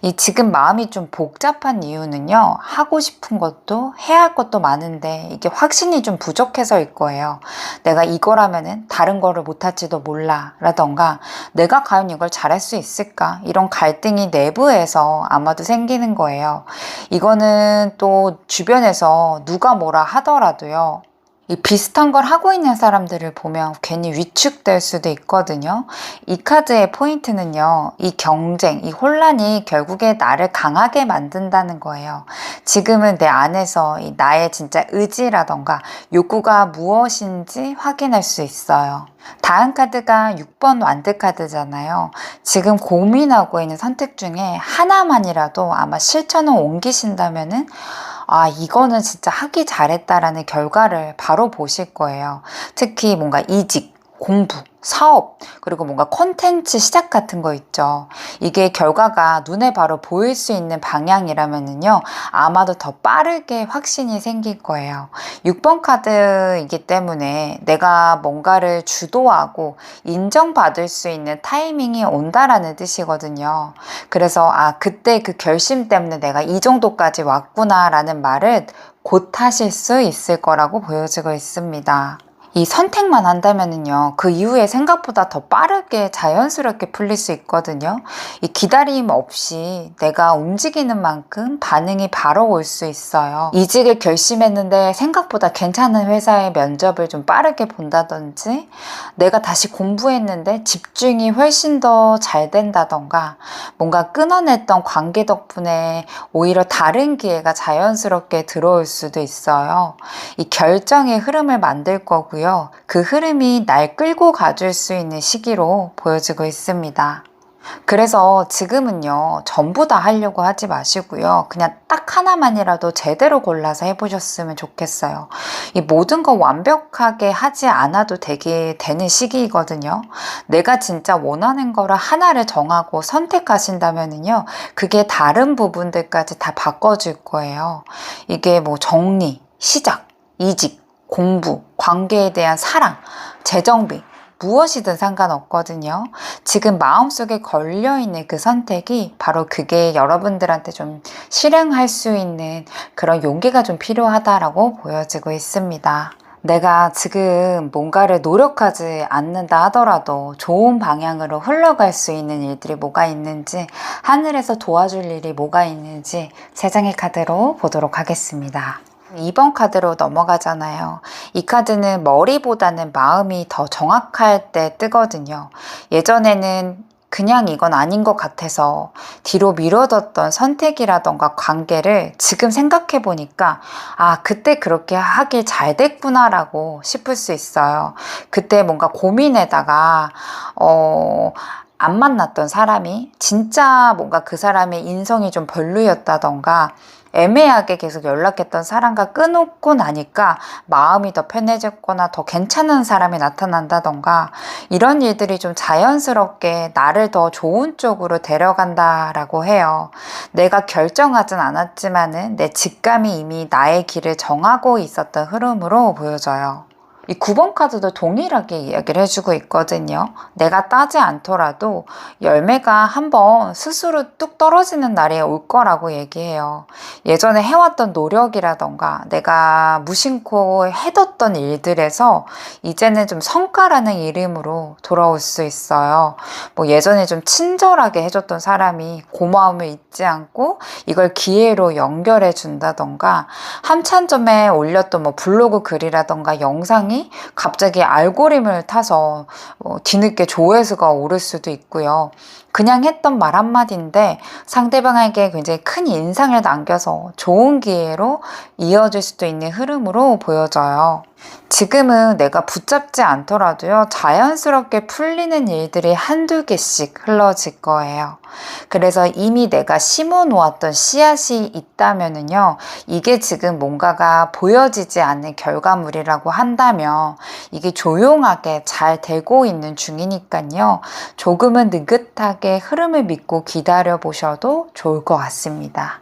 이 지금 마음이 좀 복잡한 이유는요. 하고 싶은 것도 해야 할 것도 많은데 이게 확신이 좀 부족해서일 거예요. 내가 이거라면은 다른 거를 못할지도 몰라 라던가 내가 과연 이걸 잘할 수 있을까? 이런 갈등이 내부에서 아마도 생기는 거예요. 이거는 또 주변에서 누가 뭐라 하더라도요. 이 비슷한 걸 하고 있는 사람들을 보면 괜히 위축될 수도 있거든요. 이 카드의 포인트는요. 이 경쟁, 이 혼란이 결국에 나를 강하게 만든다는 거예요. 지금은 내 안에서 이 나의 진짜 의지라던가 욕구가 무엇인지 확인할 수 있어요. 다음 카드가 6번 완드 카드잖아요. 지금 고민하고 있는 선택 중에 하나만이라도 아마 실천을 옮기신다면은 이거는 진짜 하기 잘했다라는 결과를 바로 보실 거예요. 특히 뭔가 이직, 공부, 사업, 그리고 뭔가 콘텐츠 시작 같은 거 있죠. 이게 결과가 눈에 바로 보일 수 있는 방향이라면은요, 아마도 더 빠르게 확신이 생길 거예요. 6번 카드이기 때문에 내가 뭔가를 주도하고 인정받을 수 있는 타이밍이 온다라는 뜻이거든요. 그래서 그때 그 결심 때문에 내가 이 정도까지 왔구나라는 말을 곧 하실 수 있을 거라고 보여지고 있습니다. 이 선택만 한다면은요, 그 이후에 생각보다 더 빠르게 자연스럽게 풀릴 수 있거든요. 이 기다림 없이 내가 움직이는 만큼 반응이 바로 올 수 있어요. 이직을 결심했는데 생각보다 괜찮은 회사의 면접을 좀 빠르게 본다든지, 내가 다시 공부했는데 집중이 훨씬 더 잘 된다던가, 뭔가 끊어냈던 관계 덕분에 오히려 다른 기회가 자연스럽게 들어올 수도 있어요. 이 결정의 흐름을 만들 거고요. 그 흐름이 날 끌고 가줄 수 있는 시기로 보여지고 있습니다. 그래서 지금은요, 전부 다 하려고 하지 마시고요. 그냥 딱 하나만이라도 제대로 골라서 해보셨으면 좋겠어요. 이 모든 거 완벽하게 하지 않아도 되는 시기이거든요. 내가 진짜 원하는 거를 하나를 정하고 선택하신다면요, 그게 다른 부분들까지 다 바꿔줄 거예요. 이게 뭐 정리, 시작, 이직, 공부, 관계에 대한 사랑, 재정비, 무엇이든 상관없거든요. 지금 마음속에 걸려있는 그 선택이 바로 그게 여러분들한테 좀 실행할 수 있는 그런 용기가 좀 필요하다라고 보여지고 있습니다. 내가 지금 뭔가를 노력하지 않는다 하더라도 좋은 방향으로 흘러갈 수 있는 일들이 뭐가 있는지, 하늘에서 도와줄 일이 뭐가 있는지 3장의 카드로 보도록 하겠습니다. 2번 카드로 넘어가잖아요. 이 카드는 머리보다는 마음이 더 정확할 때 뜨거든요. 예전에는 그냥 이건 아닌 것 같아서 뒤로 미뤄뒀던 선택이라던가 관계를 지금 생각해 보니까 그때 그렇게 하길 잘 됐구나라고 싶을 수 있어요. 그때 뭔가 고민에다가 안 만났던 사람이 진짜 뭔가 그 사람의 인성이 좀 별로였다던가 애매하게 계속 연락했던 사람과 끊고 나니까 마음이 더 편해졌거나 더 괜찮은 사람이 나타난다던가 이런 일들이 좀 자연스럽게 나를 더 좋은 쪽으로 데려간다라고 해요. 내가 결정하진 않았지만은 내 직감이 이미 나의 길을 정하고 있었던 흐름으로 보여져요. 이 9번 카드도 동일하게 이야기를 해주고 있거든요. 내가 따지 않더라도 열매가 한번 스스로 뚝 떨어지는 날이 올 거라고 얘기해요. 예전에 해왔던 노력이라던가 내가 무심코 해뒀던 일들에서 이제는 좀 성과라는 이름으로 돌아올 수 있어요. 뭐 예전에 좀 친절하게 해줬던 사람이 고마움을 잊지 않고 이걸 기회로 연결해 준다던가, 한참 전에 올렸던 뭐 블로그 글이라던가 영상이 갑자기 알고리즘을 타서 뒤늦게 조회수가 오를 수도 있고요. 그냥 했던 말 한마디인데 상대방에게 굉장히 큰 인상을 남겨서 좋은 기회로 이어질 수도 있는 흐름으로 보여져요. 지금은 내가 붙잡지 않더라도요, 자연스럽게 풀리는 일들이 한두 개씩 흘러질 거예요. 그래서 이미 내가 심어 놓았던 씨앗이 있다면은요, 이게 지금 뭔가가 보여지지 않는 결과물이라고 한다면 이게 조용하게 잘 되고 있는 중이니까요, 조금은 느긋하게 흐름을 믿고 기다려 보셔도 좋을 것 같습니다.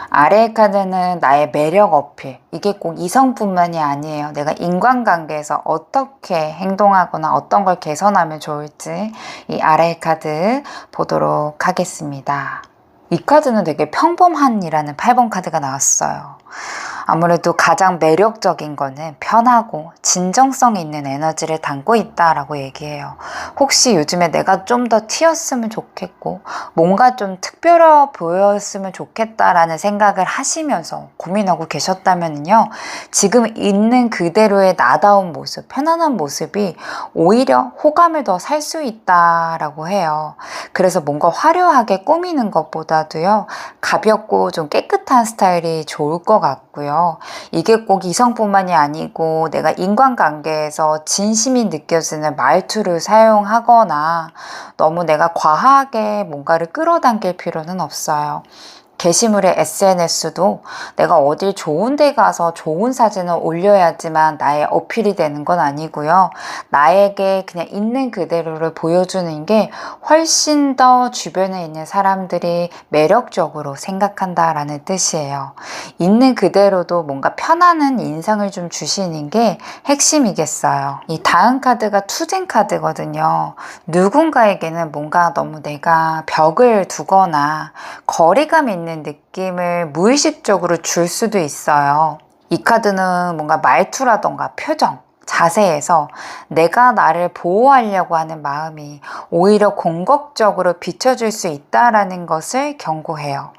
아래의 카드는 나의 매력 어필. 이게 꼭 이성뿐만이 아니에요. 내가 인간관계에서 어떻게 행동하거나 어떤 걸 개선하면 좋을지 이 아래의 카드 보도록 하겠습니다. 이 카드는 되게 평범한이라는 8번 카드가 나왔어요. 아무래도 가장 매력적인 거는 편하고 진정성 있는 에너지를 담고 있다라고 얘기해요. 혹시 요즘에 내가 좀 더 튀었으면 좋겠고 뭔가 좀 특별해 보였으면 좋겠다라는 생각을 하시면서 고민하고 계셨다면요. 지금 있는 그대로의 나다운 모습, 편안한 모습이 오히려 호감을 더 살 수 있다라고 해요. 그래서 뭔가 화려하게 꾸미는 것보다도요. 가볍고 좀 깨끗한 스타일이 좋을 것 같고요. 이게 꼭 이성뿐만이 아니고 내가 인간관계에서 진심이 느껴지는 말투를 사용하거나 너무 내가 과하게 뭔가를 끌어당길 필요는 없어요. 게시물의 SNS도 내가 어딜 좋은 데 가서 좋은 사진을 올려야지만 나의 어필이 되는 건 아니고요. 나에게 그냥 있는 그대로를 보여주는 게 훨씬 더 주변에 있는 사람들이 매력적으로 생각한다라는 뜻이에요. 있는 그대로도 뭔가 편안한 인상을 좀 주시는 게 핵심이겠어요. 이 다음 카드가 투쟁 카드거든요. 누군가에게는 뭔가 너무 내가 벽을 두거나 거리감 있는 느낌을 무의식적으로 줄 수도 있어요. 이 카드는 뭔가 말투라던가 표정, 자세에서 내가 나를 보호하려고 하는 마음이 오히려 공격적으로 비춰질 수 있다라는 것을 경고해요.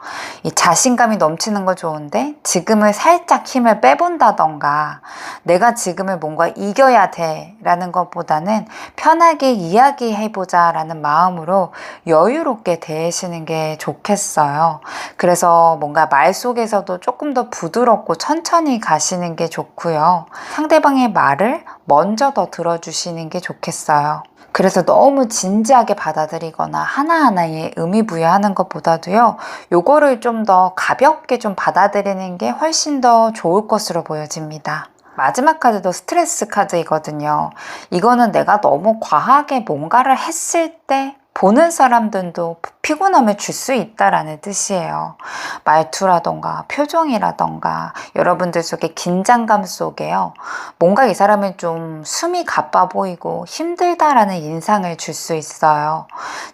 이 자신감이 넘치는 거 좋은데 지금은 살짝 힘을 빼본다던가 내가 지금은 뭔가 이겨야 돼 라는 것보다는 편하게 이야기해보자 라는 마음으로 여유롭게 대하시는 게 좋겠어요. 그래서 뭔가 말 속에서도 조금 더 부드럽고 천천히 가시는 게 좋고요. 상대방의 말을 먼저 더 들어주시는 게 좋겠어요. 그래서 너무 진지하게 받아들이거나 하나하나에 의미 부여하는 것보다도요, 요거를 좀 더 가볍게 좀 받아들이는 게 훨씬 더 좋을 것으로 보여집니다. 마지막 카드도 스트레스 카드이거든요. 이거는 내가 너무 과하게 뭔가를 했을 때 보는 사람들도 피곤함을 줄 수 있다라는 뜻이에요. 말투라던가 표정이라던가 여러분들 속에 긴장감 속에요. 뭔가 이 사람은 좀 숨이 가빠 보이고 힘들다라는 인상을 줄 수 있어요.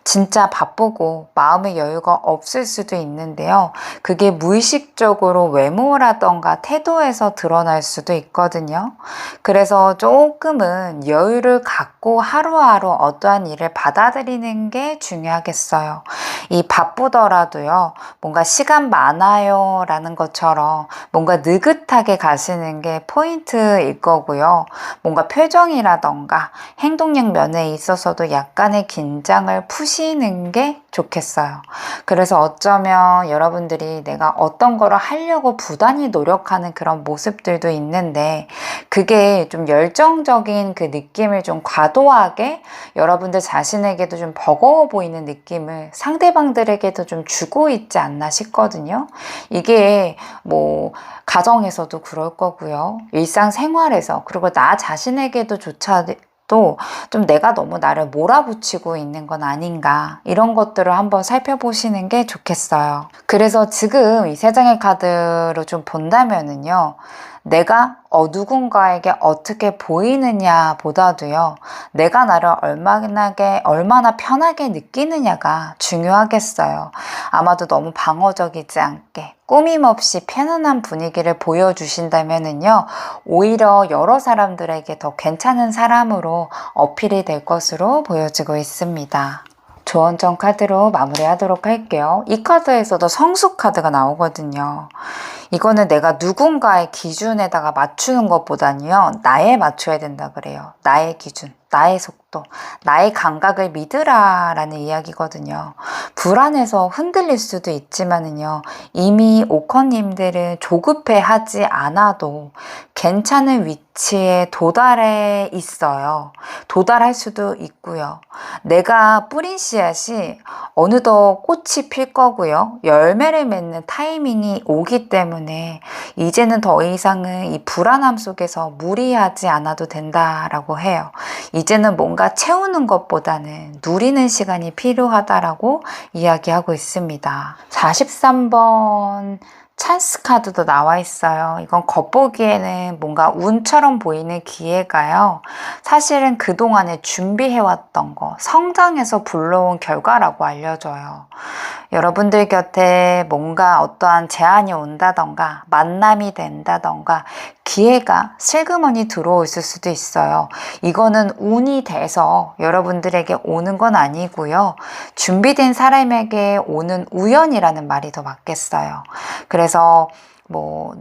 진짜 바쁘고 마음의 여유가 없을 수도 있는데요. 그게 무의식적으로 외모라던가 태도에서 드러날 수도 있거든요. 그래서 조금은 여유를 갖고 하루하루 어떠한 일을 받아들이는 게 중요하겠어요. 이 바쁘더라도요, 뭔가 시간 많아요 라는 것처럼 뭔가 느긋하게 가시는 게 포인트일 거고요. 뭔가 표정이라던가 행동력 면에 있어서도 약간의 긴장을 푸시는 게 좋겠어요. 그래서 어쩌면 여러분들이 내가 어떤 거를 하려고 부단히 노력하는 그런 모습들도 있는데 그게 좀 열정적인 그 느낌을 좀 과도하게 여러분들 자신에게도 좀 버거워 보이는 느낌을 상대방들에게도 좀 주고 있지 않나 싶거든요. 이게 뭐 가정에서도 그럴 거고요. 일상생활에서 그리고 나 자신에게도 조차 또 좀 내가 너무 나를 몰아붙이고 있는 건 아닌가 이런 것들을 한번 살펴보시는 게 좋겠어요. 그래서 지금 이 세 장의 카드로 좀 본다면은요. 내가 누군가에게 어떻게 보이느냐 보다도요. 내가 나를 얼마나 편하게 느끼느냐가 중요하겠어요. 아마도 너무 방어적이지 않게 꾸밈 없이 편안한 분위기를 보여주신다면은요. 오히려 여러 사람들에게 더 괜찮은 사람으로 어필이 될 것으로 보여지고 있습니다. 조언점 카드로 마무리하도록 할게요. 이 카드에서도 성수 카드가 나오거든요. 이거는 내가 누군가의 기준에다가 맞추는 것보다는요. 나에 맞춰야 된다 그래요. 나의 기준, 나의 속도, 나의 감각을 믿으라라는 이야기거든요. 불안해서 흔들릴 수도 있지만은요. 이미 오커님들은 조급해하지 않아도 괜찮은 위치에 도달해 있어요. 도달할 수도 있고요. 내가 뿌린 씨앗이 어느덧 꽃이 필 거고요. 열매를 맺는 타이밍이 오기 때문에 이제는 더 이상은 이 불안함 속에서 무리하지 않아도 된다라고 해요. 이제는 뭔가 채우는 것보다는 누리는 시간이 필요하다라고 이야기하고 있습니다. 43번 찬스 카드도 나와 있어요. 이건 겉보기에는 뭔가 운처럼 보이는 기회가요. 사실은 그동안에 준비해왔던 거, 성장해서 불러온 결과라고 알려져요. 여러분들 곁에 뭔가 어떠한 제안이 온다던가 만남이 된다던가 기회가 슬그머니 들어올 수도 있어요. 이거는 운이 돼서 여러분들에게 오는 건 아니고요. 준비된 사람에게 오는 우연이라는 말이 더 맞겠어요. 그래서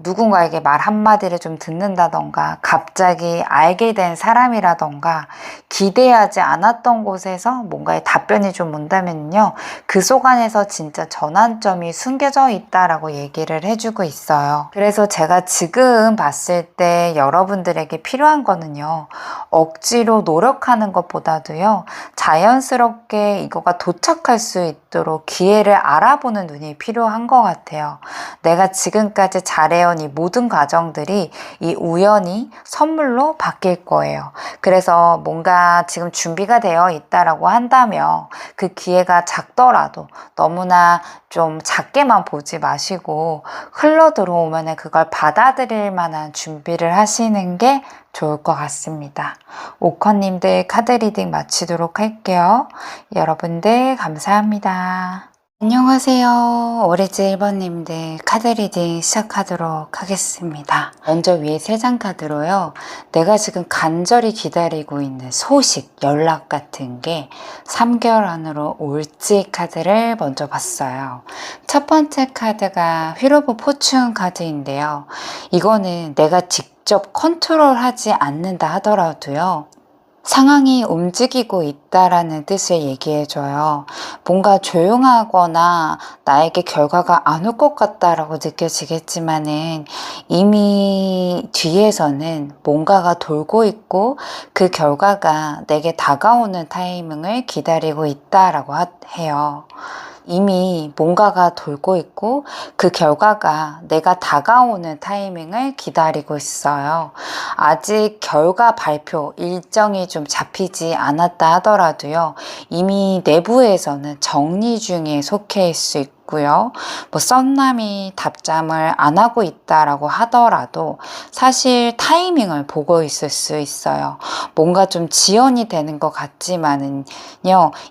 누군가에게 말 한마디를 좀 듣는다던가 갑자기 알게 된 사람이라던가 기대하지 않았던 곳에서 뭔가의 답변이 좀 온다면요. 그 속 안에서 진짜 전환점이 숨겨져 있다라고 얘기를 해주고 있어요. 그래서 제가 지금 봤을 때 여러분들에게 필요한 거는요. 억지로 노력하는 것보다도요. 자연스럽게 이거가 도착할 수 있도록 기회를 알아보는 눈이 필요한 것 같아요. 내가 지금까지 잘해온 이 모든 과정들이 이 우연히 선물로 바뀔 거예요. 그래서 뭔가 지금 준비가 되어 있다라고 한다면 그 기회가 작더라도 너무나 좀 작게만 보지 마시고 흘러 들어오면 그걸 받아들일 만한 준비를 하시는 게 좋을 것 같습니다. 오커님들 카드 리딩 마치도록 할게요. 여러분들 감사합니다. 안녕하세요. 오리지 1번님들 카드 리딩 시작하도록 하겠습니다. 먼저 위에 3장 카드로요. 내가 지금 간절히 기다리고 있는 소식, 연락 같은 게 3개월 안으로 올지 카드를 먼저 봤어요. 첫 번째 카드가 휠 오브 포춘 카드인데요. 이거는 내가 직접 컨트롤하지 않는다 하더라도요. 상황이 움직이고 있다라는 뜻을 얘기해줘요. 뭔가 조용하거나 나에게 결과가 안 올 것 같다라고 느껴지겠지만은 이미 뒤에서는 뭔가가 돌고 있고 그 결과가 내게 다가오는 타이밍을 기다리고 있다라고 해요. 이미 뭔가가 돌고 있고 그 결과가 내가 다가오는 타이밍을 기다리고 있어요. 아직 결과 발표 일정이 좀 잡히지 않았다 하더라도요. 이미 내부에서는 정리 중에 속해 있을 수 있고 썬남이 답장을 안 하고 있다라고 하더라도 사실 타이밍을 보고 있을 수 있어요. 뭔가 좀 지연이 되는 것 같지만은요,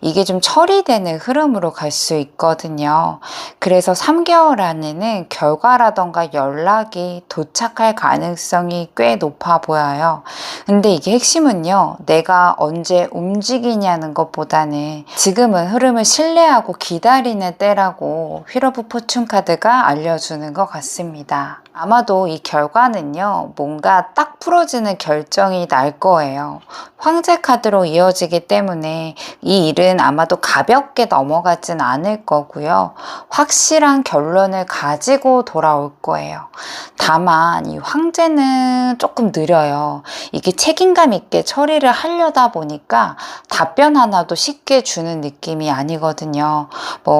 이게 좀 처리되는 흐름으로 갈 수 있거든요. 그래서 3개월 안에는 결과라던가 연락이 도착할 가능성이 꽤 높아 보여요. 근데 이게 핵심은요, 내가 언제 움직이냐는 것보다는 지금은 흐름을 신뢰하고 기다리는 때라고 휠 오브 포춘 카드가 알려주는 것 같습니다. 아마도 이 결과는요, 뭔가 딱 풀어지는 결정이 날 거예요. 황제 카드로 이어지기 때문에 이 일은 아마도 가볍게 넘어가진 않을 거고요. 확실한 결론을 가지고 돌아올 거예요. 다만 이 황제는 조금 느려요. 이게 책임감 있게 처리를 하려다 보니까 답변 하나도 쉽게 주는 느낌이 아니거든요.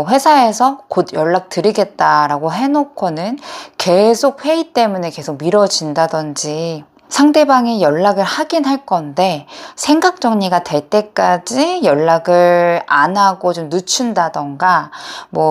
회사에서 곧 연락 드리겠다라고 해놓고는 계속 회의 때문에 계속 미뤄진다든지 상대방이 연락을 하긴 할 건데 생각 정리가 될 때까지 연락을 안 하고 좀 늦춘다던가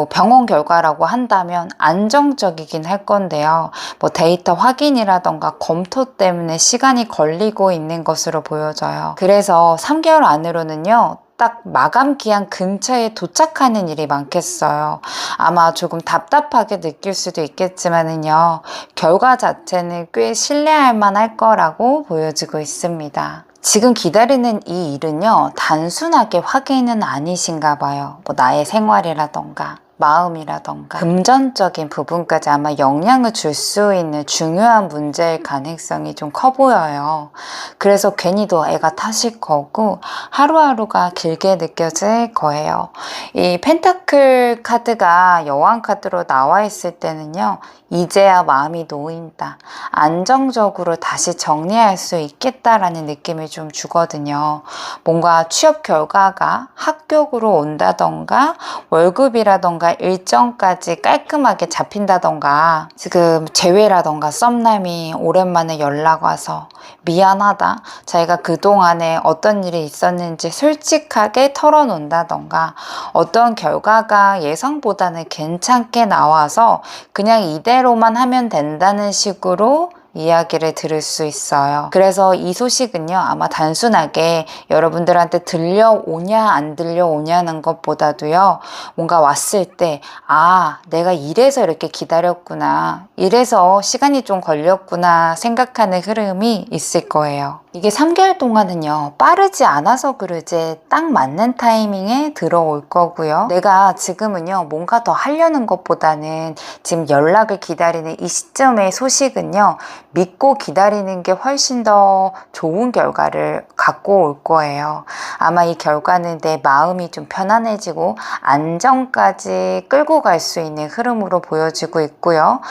병원 결과라고 한다면 안정적이긴 할 건데요. 데이터 확인이라던가 검토 때문에 시간이 걸리고 있는 것으로 보여져요. 그래서 3개월 안으로는요. 딱 마감 기한 근처에 도착하는 일이 많겠어요. 아마 조금 답답하게 느낄 수도 있겠지만은요. 결과 자체는 꽤 신뢰할 만할 거라고 보여지고 있습니다. 지금 기다리는 이 일은요. 단순하게 확인은 아니신가 봐요. 나의 생활이라던가 마음이라던가 금전적인 부분까지 아마 영향을 줄 수 있는 중요한 문제일 가능성이 좀 커 보여요. 그래서 괜히 더 애가 타실 거고 하루하루가 길게 느껴질 거예요. 이 펜타클 카드가 여왕 카드로 나와 있을 때는요. 이제야 마음이 놓인다. 안정적으로 다시 정리할 수 있겠다라는 느낌을 좀 주거든요. 뭔가 취업 결과가 합격으로 온다던가 월급이라던가 뭔가 일정까지 깔끔하게 잡힌다던가, 지금 재회라던가 썸남이 오랜만에 연락 와서 미안하다, 자기가 그동안에 어떤 일이 있었는지 솔직하게 털어놓는다던가, 어떤 결과가 예상보다는 괜찮게 나와서 그냥 이대로만 하면 된다는 식으로 이야기를 들을 수 있어요. 그래서 이 소식은요, 아마 단순하게 여러분들한테 들려오냐 안 들려오냐는 것보다도요, 뭔가 왔을 때 내가 이래서 이렇게 기다렸구나, 이래서 시간이 좀 걸렸구나 생각하는 흐름이 있을 거예요. 이게 3개월 동안은요, 빠르지 않아서 그러지 딱 맞는 타이밍에 들어올 거고요. 내가 지금은요, 뭔가 더 하려는 것보다는 지금 연락을 기다리는 이 시점의 소식은요, 믿고 기다리는 게 훨씬 더 좋은 결과를 갖고 올 거예요. 아마 이 결과는 내 마음이 좀 편안해지고 안정까지 끌고 갈 수 있는 흐름으로 보여지고 있고요.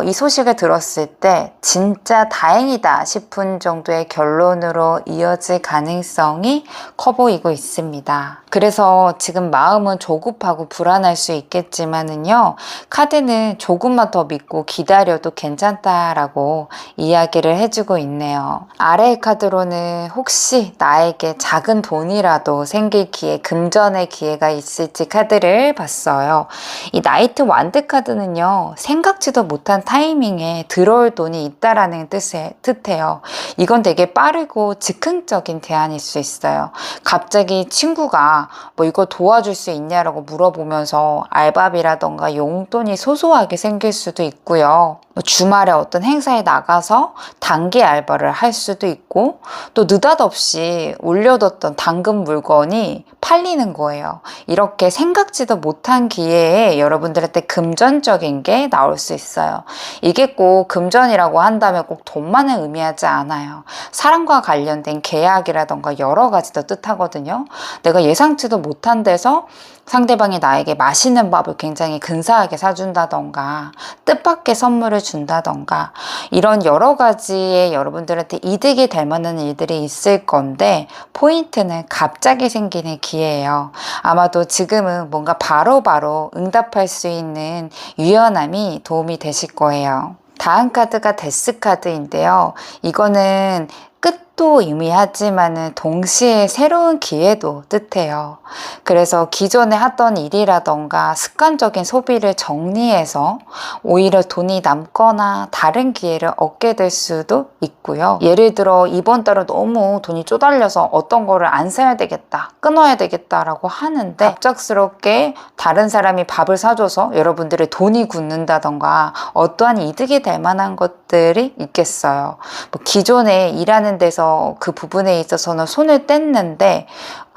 이 소식을 들었을 때 진짜 다행이다 싶은 정도의 결론으로 이어질 가능성이 커 보이고 있습니다. 그래서 지금 마음은 조급하고 불안할 수 있겠지만은요, 카드는 조금만 더 믿고 기다려도 괜찮다라고 이야기를 해주고 있네요. 아래의 카드로는 혹시 나에게 작은 돈이라도 생길 기회, 금전의 기회가 있을지 카드를 봤어요. 이 나이트 완드 카드는요, 생각지도 못한 타이밍에 들어올 돈이 있다라는 뜻해요. 이건 되게 빠르고 즉흥적인 대안일 수 있어요. 갑자기 친구가 뭐 이거 도와줄 수 있냐라고 물어보면서 알바비라던가 용돈이 소소하게 생길 수도 있고요. 주말에 어떤 행사에 나가서 단기 알바를 할 수도 있고, 또 느닷없이 올려뒀던 당근 물건이 팔리는 거예요. 이렇게 생각지도 못한 기회에 여러분들한테 금전적인 게 나올 수 있어요. 이게 꼭 금전이라고 한다면 꼭 돈만을 의미하지 않아요. 사람과 관련된 계약이라던가 여러 가지도 뜻하거든요. 내가 예상치도 못한 데서 상대방이 나에게 맛있는 밥을 굉장히 근사하게 사준다던가, 뜻밖의 선물을 준다던가, 이런 여러 가지의 여러분들한테 이득이 될 만한 일들이 있을 건데, 포인트는 갑자기 생기는 기회예요. 아마도 지금은 뭔가 바로바로 응답할 수 있는 유연함이 도움이 되실 거예요. 다음 카드가 데스 카드인데요. 이거는 끝도 의미하지만은 동시에 새로운 기회도 뜻해요. 그래서 기존에 하던 일이라던가 습관적인 소비를 정리해서 오히려 돈이 남거나 다른 기회를 얻게 될 수도 있고요. 예를 들어 이번 달에 너무 돈이 쪼달려서 어떤 거를 안 사야 되겠다, 끊어야 되겠다라고 하는데 갑작스럽게 다른 사람이 밥을 사줘서 여러분들의 돈이 굳는다던가 어떠한 이득이 될 만한 것들이 있겠어요. 뭐 기존에 일하는 데서 그 부분에 있어서는 손을 뗐는데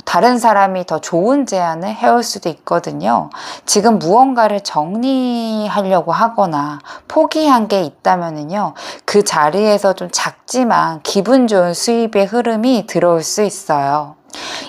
다른 사람이 더 좋은 제안을 해올 수도 있거든요. 지금 무언가를 정리하려고 하거나 포기한 게 있다면은요, 그 자리에서 좀 작지만 기분 좋은 수입의 흐름이 들어올 수 있어요.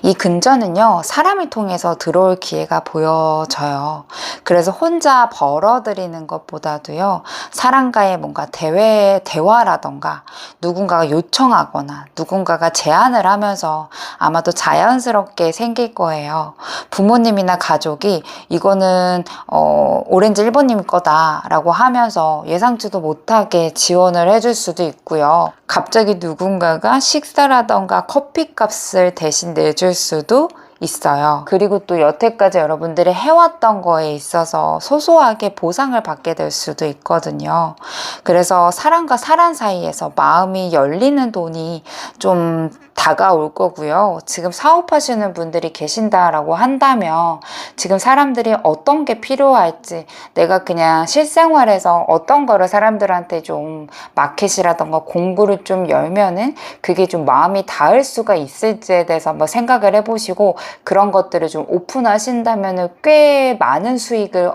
이 금전은요, 사람을 통해서 들어올 기회가 보여져요. 그래서 혼자 벌어들이는 것보다도요, 사람과의 뭔가 대화라던가 누군가가 요청하거나 누군가가 제안을 하면서 아마도 자연스럽게 생길 거예요. 부모님이나 가족이 이거는 오렌지 1번님 거다 라고 하면서 예상치도 못하게 지원을 해줄 수도 있고요. 갑자기 누군가가 식사라던가 커피값을 대신 내줄 수도 있어요. 그리고 또 여태까지 여러분들이 해왔던 거에 있어서 소소하게 보상을 받게 될 수도 있거든요. 그래서 사람과 사람 사이에서 마음이 열리는 돈이 좀 다가올 거고요. 지금 사업하시는 분들이 계신다라고 한다면 지금 사람들이 어떤 게 필요할지, 내가 그냥 실생활에서 어떤 거를 사람들한테 좀 마켓이라던가 공부를 좀 열면은 그게 좀 마음이 닿을 수가 있을지에 대해서 한번 생각을 해보시고, 그런 것들을 좀 오픈하신다면 꽤 많은 수익을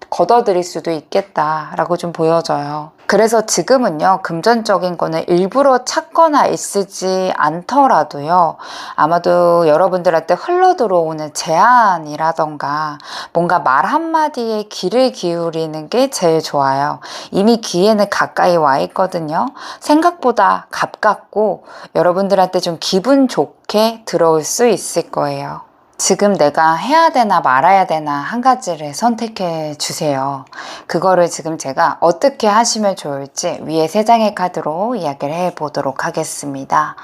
거둬들일 수도 있겠다라고 좀 보여져요. 그래서 지금은요, 금전적인 거는 일부러 찾거나 애쓰지 않더라도요, 아마도 여러분들한테 흘러 들어오는 제안이라던가 뭔가 말 한마디에 귀를 기울이는 게 제일 좋아요. 이미 기회는 가까이 와 있거든요. 생각보다 가깝고 여러분들한테 좀 기분 좋게 들어올 수 있을 거예요. 지금 내가 해야 되나 말아야 되나 한 가지를 선택해 주세요. 그거를 지금 제가 어떻게 하시면 좋을지 위에 세 장의 카드로 이야기를 해 보도록 하겠습니다.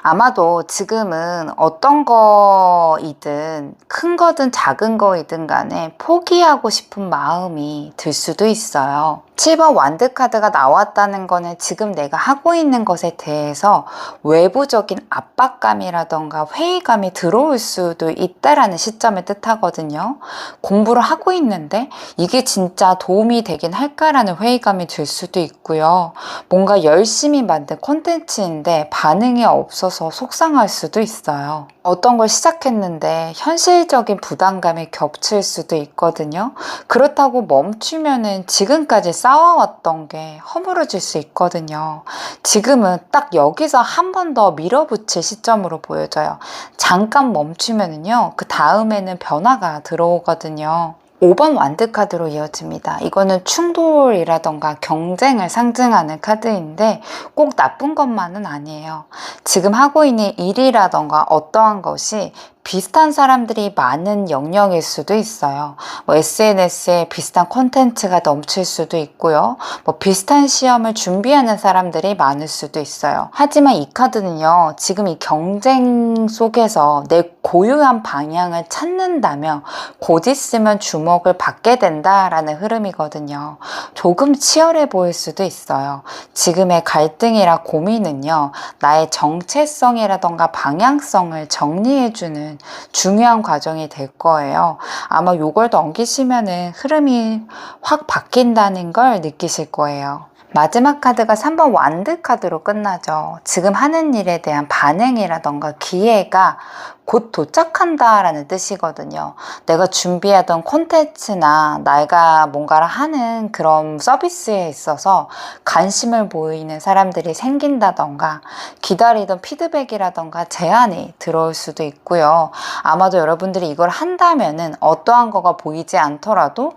아마도 지금은 어떤 거이든 큰 거든 작은 거이든 간에 포기하고 싶은 마음이 들 수도 있어요. 7번 완드 카드가 나왔다는 거는 지금 내가 하고 있는 것에 대해서 외부적인 압박감이라던가 회의감이 들어올 수도 있다라는 시점을 뜻하거든요. 공부를 하고 있는데 이게 진짜 도움이 되긴 할까라는 회의감이 들 수도 있고요. 뭔가 열심히 만든 콘텐츠인데 반응이 없어서 속상할 수도 있어요. 어떤 걸 시작했는데 현실적인 부담감이 겹칠 수도 있거든요. 그렇다고 멈추면은 지금까지 쌓아왔던 게 허물어질 수 있거든요. 지금은 딱 여기서 한 번 더 밀어붙일 시점으로 보여져요. 잠깐 멈추면은요, 그 다음에는 변화가 들어오거든요. 5번 완드 카드로 이어집니다. 이거는 충돌이라던가 경쟁을 상징하는 카드인데 꼭 나쁜 것만은 아니에요. 지금 하고 있는 일이라던가 어떠한 것이 비슷한 사람들이 많은 영역일 수도 있어요. SNS에 비슷한 콘텐츠가 넘칠 수도 있고요. 비슷한 시험을 준비하는 사람들이 많을 수도 있어요. 하지만 이 카드는요, 지금 이 경쟁 속에서 내 고유한 방향을 찾는다면 곧 있으면 주목을 받게 된다라는 흐름이거든요. 조금 치열해 보일 수도 있어요. 지금의 갈등이라 고민은요, 나의 정체성이라던가 방향성을 정리해주는 중요한 과정이 될 거예요. 아마 요걸 넘기시면은 흐름이 확 바뀐다는 걸 느끼실 거예요. 마지막 카드가 3번 완드 카드로 끝나죠. 지금 하는 일에 대한 반응이라던가 기회가 곧 도착한다라는 뜻이거든요. 내가 준비하던 콘텐츠나 내가 뭔가를 하는 그런 서비스에 있어서 관심을 보이는 사람들이 생긴다던가 기다리던 피드백이라던가 제안이 들어올 수도 있고요. 아마도 여러분들이 이걸 한다면은 어떠한 거가 보이지 않더라도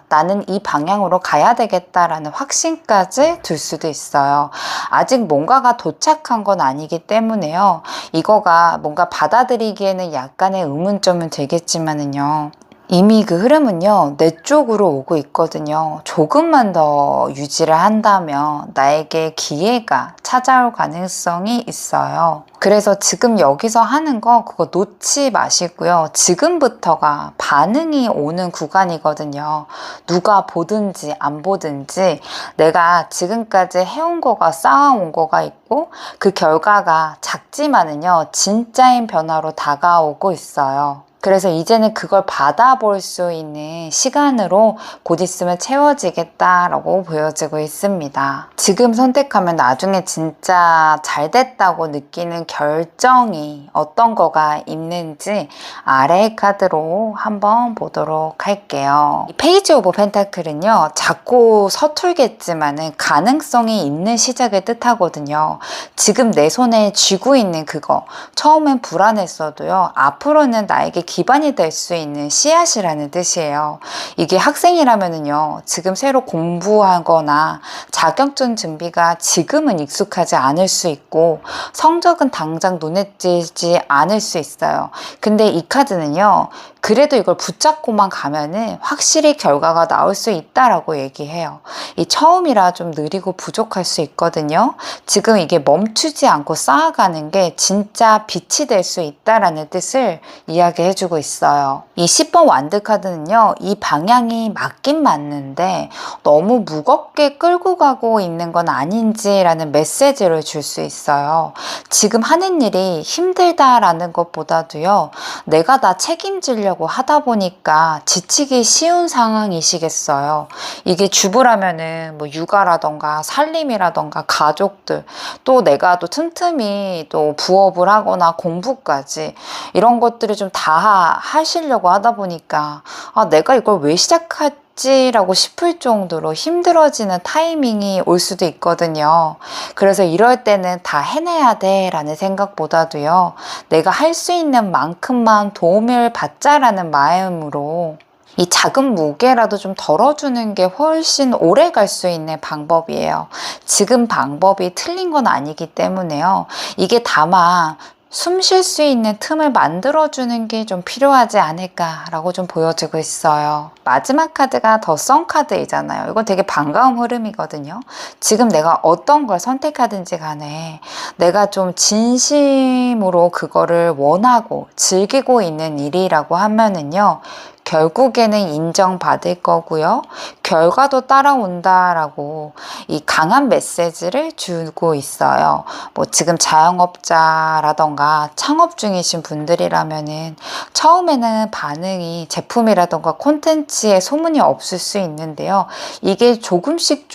나는 이 방향으로 가야 되겠다라는 확신까지 들 수도 있어요. 아직 뭔가가 도착한 건 아니기 때문에요. 이거가 뭔가 받아들이기에는 약간의 의문점은 되겠지만은요. 이미 그 흐름은요, 내 쪽으로 오고 있거든요. 조금만 더 유지를 한다면 나에게 기회가 찾아올 가능성이 있어요. 그래서 지금 여기서 하는 거 그거 놓지 마시고요. 지금부터가 반응이 오는 구간이거든요. 누가 보든지 안 보든지 내가 지금까지 해온 거가 쌓아온 거가 있고 그 결과가 작지만은요, 진짜인 변화로 다가오고 있어요. 그래서 이제는 그걸 받아볼 수 있는 시간으로 곧 있으면 채워지겠다라고 보여지고 있습니다. 지금 선택하면 나중에 진짜 잘 됐다고 느끼는 결정이 어떤 거가 있는지 아래의 카드로 한번 보도록 할게요. 이 페이지 오브 펜타클은요, 작고 서툴겠지만은 가능성이 있는 시작을 뜻하거든요. 지금 내 손에 쥐고 있는 그거, 처음엔 불안했어도요, 앞으로는 나에게 기반이 될 수 있는 씨앗이라는 뜻이에요. 이게 학생이라면은요, 지금 새로 공부하거나 자격증 준비가 지금은 익숙하지 않을 수 있고 성적은 당장 눈에 띄지 않을 수 있어요. 근데 이 카드는요, 그래도 이걸 붙잡고만 가면은 확실히 결과가 나올 수 있다라고 얘기해요. 이 처음이라 좀 느리고 부족할 수 있거든요. 지금 이게 멈추지 않고 쌓아가는 게 진짜 빛이 될 수 있다라는 뜻을 이야기해주고 있어요. 이 10번 완드 카드는요, 이 방향이 맞긴 맞는데 너무 무겁게 끌고 가고 있는 건 아닌지라는 메시지를 줄 수 있어요. 지금 하는 일이 힘들다라는 것보다도요, 내가 다 책임지려고 하다 보니까 지치기 쉬운 상황이시겠어요. 이게 주부라면은 육아라던가 살림이라던가 가족들, 또 내가 또 틈틈이 또 부업을 하거나 공부까지 이런 것들을 좀 다 하시려고 하다 보니까 내가 이걸 왜 시작했지? 라고 싶을 정도로 힘들어지는 타이밍이 올 수도 있거든요. 그래서 이럴 때는 다 해내야 돼 라는 생각보다도요, 내가 할 수 있는 만큼만 도움을 받자라는 마음으로 이 작은 무게라도 좀 덜어주는 게 훨씬 오래 갈 수 있는 방법이에요. 지금 방법이 틀린 건 아니기 때문에요. 이게 다만 숨 쉴 수 있는 틈을 만들어주는 게 좀 필요하지 않을까라고 좀 보여지고 있어요. 마지막 카드가 더 선 카드이잖아요. 이거 되게 반가운 흐름이거든요. 지금 내가 어떤 걸 선택하든지 간에 내가 좀 진심으로 그거를 원하고 즐기고 있는 일이라고 하면은요. 결국에는 인정받을 거고요. 결과도 따라온다라고 이 강한 메시지를 주고 있어요. 뭐 지금 자영업자라던가 창업 중이신 분들이라면은 처음에는 반응이 제품이라던가 콘텐츠에 소문이 없을 수 있는데요. 이게 조금씩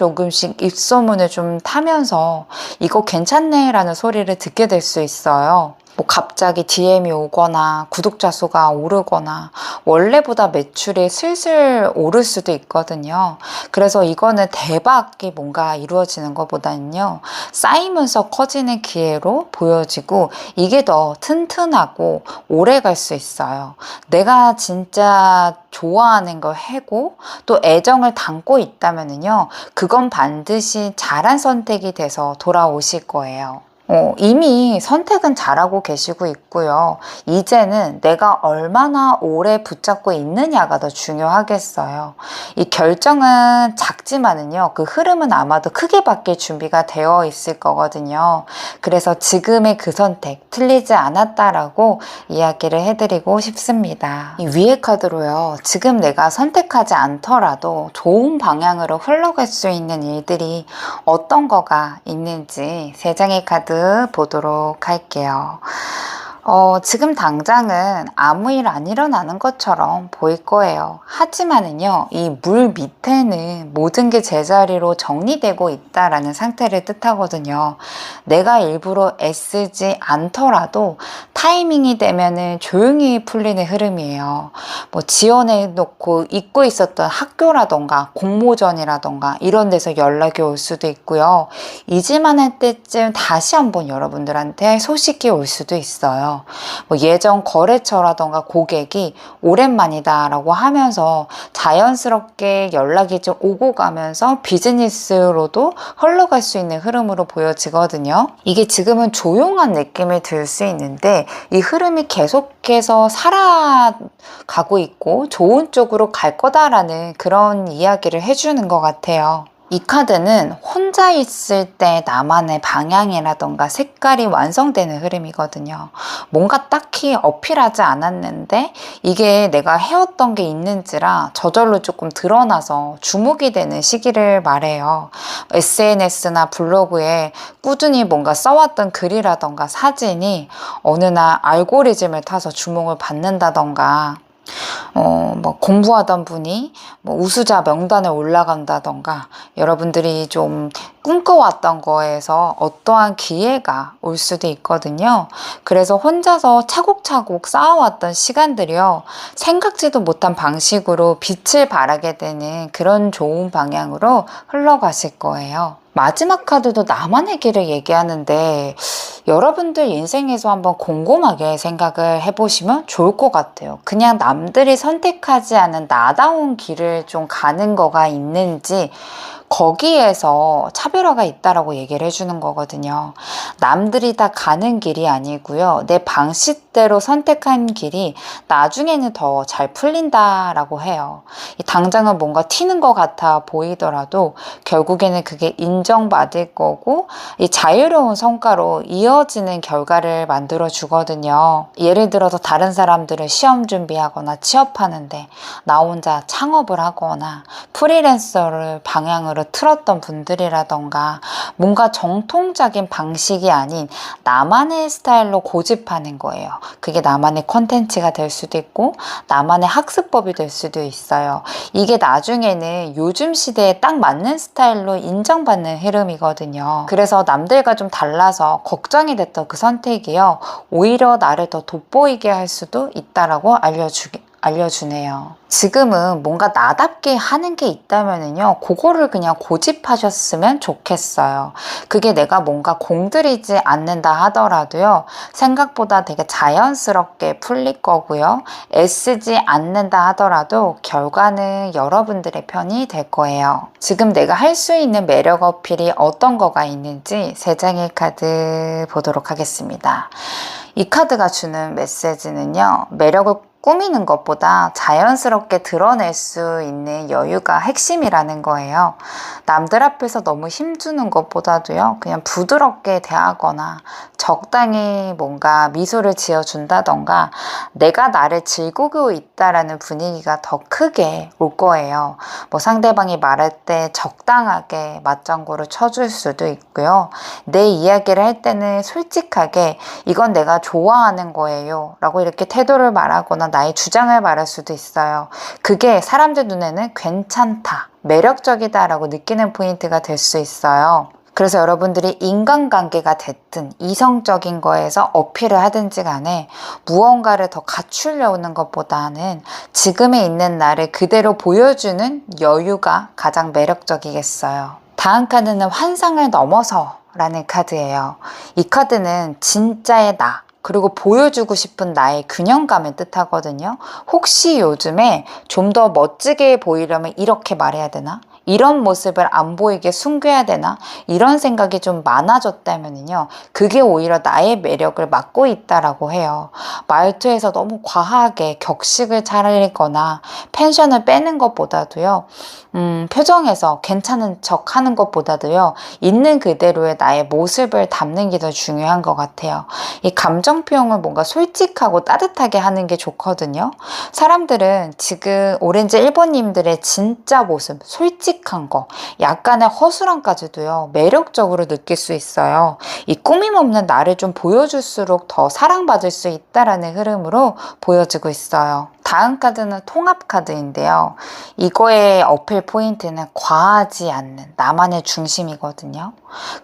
입소문을 좀 타면서 이거 괜찮네 라는 소리를 듣게 될 수 있어요. 뭐 갑자기 DM이 오거나 구독자 수가 오르거나 원래보다 매출이 슬슬 오를 수도 있거든요. 그래서 이거는 대박이 뭔가 이루어지는 것보다는요. 쌓이면서 커지는 기회로 보여지고 이게 더 튼튼하고 오래 갈 수 있어요. 내가 진짜 좋아하는 걸 하고 또 애정을 담고 있다면요. 그건 반드시 잘한 선택이 돼서 돌아오실 거예요. 이미 선택은 잘하고 계시고 있고요. 이제는 내가 얼마나 오래 붙잡고 있느냐가 더 중요하겠어요. 이 결정은 작지만은요, 그 흐름은 아마도 크게 바뀔 준비가 되어 있을 거거든요. 그래서 지금의 그 선택, 틀리지 않았다라고 이야기를 해드리고 싶습니다. 이 위에 카드로요, 지금 내가 선택하지 않더라도 좋은 방향으로 흘러갈 수 있는 일들이 어떤 거가 있는지 세 장의 카드 보도록 할게요. 지금 당장은 아무 일 안 일어나는 것처럼 보일 거예요. 하지만은요, 이 물 밑에는 모든 게 제자리로 정리되고 있다라는 상태를 뜻하거든요. 내가 일부러 애쓰지 않더라도 타이밍이 되면은 조용히 풀리는 흐름이에요. 뭐 지원해 놓고 잊고 있었던 학교라던가 공모전이라던가 이런 데서 연락이 올 수도 있고요. 잊을만 할 때쯤 다시 한번 여러분들한테 소식이 올 수도 있어요. 뭐 예전 거래처라던가 고객이 오랜만이다 라고 하면서 자연스럽게 연락이 좀 오고 가면서 비즈니스로도 흘러갈 수 있는 흐름으로 보여지거든요. 이게 지금은 조용한 느낌이 들 수 있는데 이 흐름이 계속해서 살아가고 있고 좋은 쪽으로 갈 거다라는 그런 이야기를 해주는 것 같아요. 이 카드는 혼자 있을 때 나만의 방향이라던가 색깔이 완성되는 흐름이거든요. 뭔가 딱히 어필하지 않았는데 이게 내가 해왔던 게 있는지라 저절로 조금 드러나서 주목이 되는 시기를 말해요. SNS나 블로그에 꾸준히 뭔가 써왔던 글이라던가 사진이 어느 날 알고리즘을 타서 주목을 받는다던가 뭐 공부하던 분이 뭐 우수자 명단에 올라간다던가 여러분들이 좀 꿈꿔왔던 거에서 어떠한 기회가 올 수도 있거든요. 그래서 혼자서 차곡차곡 쌓아왔던 시간들이요. 생각지도 못한 방식으로 빛을 발하게 되는 그런 좋은 방향으로 흘러가실 거예요. 마지막 카드도 나만의 길을 얘기하는데 여러분들 인생에서 한번 곰곰하게 생각을 해보시면 좋을 것 같아요. 그냥 남들이 선택하지 않은 나다운 길을 좀 가는 거가 있는지 거기에서 차별화가 있다라고 얘기를 해주는 거거든요. 남들이 다 가는 길이 아니고요. 내 방식대로 선택한 길이 나중에는 더 잘 풀린다라고 해요. 당장은 뭔가 튀는 것 같아 보이더라도 결국에는 그게 인정받을 거고 이 자유로운 성과로 이어지는 결과를 만들어 주거든요. 예를 들어서 다른 사람들은 시험 준비하거나 취업하는데 나 혼자 창업을 하거나 프리랜서를 방향으로 틀었던 분들이라던가 뭔가 정통적인 방식이 아닌 나만의 스타일로 고집하는 거예요. 그게 나만의 콘텐츠가 될 수도 있고 나만의 학습법이 될 수도 있어요. 이게 나중에는 요즘 시대에 딱 맞는 스타일로 인정받는 흐름이거든요. 그래서 남들과 좀 달라서 걱정이 됐던 그 선택이요. 오히려 나를 더 돋보이게 할 수도 있다라고 알려주네요. 지금은 뭔가 나답게 하는 게 있다면요. 그거를 그냥 고집하셨으면 좋겠어요. 그게 내가 뭔가 공들이지 않는다 하더라도요. 생각보다 되게 자연스럽게 풀릴 거고요. 애쓰지 않는다 하더라도 결과는 여러분들의 편이 될 거예요. 지금 내가 할 수 있는 매력 어필이 어떤 거가 있는지 세 장의 카드 보도록 하겠습니다. 이 카드가 주는 메시지는요, 매력을 꾸미는 것보다 자연스럽게 드러낼 수 있는 여유가 핵심이라는 거예요. 남들 앞에서 너무 힘주는 것보다도요, 그냥 부드럽게 대하거나 적당히 뭔가 미소를 지어준다던가 내가 나를 즐기고 있다라는 분위기가 더 크게 올 거예요. 뭐 상대방이 말할 때 적당하게 맞장구를 쳐줄 수도 있고요. 내 이야기를 할 때는 솔직하게 이건 내가 좋아하는 거예요 라고 이렇게 태도를 말하거나 나의 주장을 말할 수도 있어요. 그게 사람들 눈에는 괜찮다, 매력적이다 라고 느끼는 포인트가 될 수 있어요. 그래서 여러분들이 인간관계가 됐든 이성적인 거에서 어필을 하든지 간에 무언가를 더 갖추려는 것보다는 지금에 있는 나를 그대로 보여주는 여유가 가장 매력적이겠어요. 다음 카드는 환상을 넘어서 라는 카드예요. 이 카드는 진짜의 나, 그리고 보여주고 싶은 나의 균형감을 뜻하거든요. 혹시 요즘에 좀 더 멋지게 보이려면 이렇게 말해야 되나? 이런 모습을 안 보이게 숨겨야 되나? 이런 생각이 좀 많아졌다면요, 그게 오히려 나의 매력을 막고 있다라고 해요. 말투에서 너무 과하게 격식을 차리거나 펜션을 빼는 것보다도요, 표정에서 괜찮은 척 하는 것보다도요, 있는 그대로의 나의 모습을 담는 게 더 중요한 것 같아요. 이 감정 표현을 뭔가 솔직하고 따뜻하게 하는 게 좋거든요. 사람들은 지금 오렌지 1번님들의 진짜 모습, 솔직한 거, 약간의 허술함까지도요, 매력적으로 느낄 수 있어요. 이 꾸밈 없는 나를 좀 보여줄수록 더 사랑받을 수 있다라는 흐름으로 보여지고 있어요. 다음 카드는 통합 카드인데요. 이거의 어필 포인트는 과하지 않는 나만의 중심이거든요.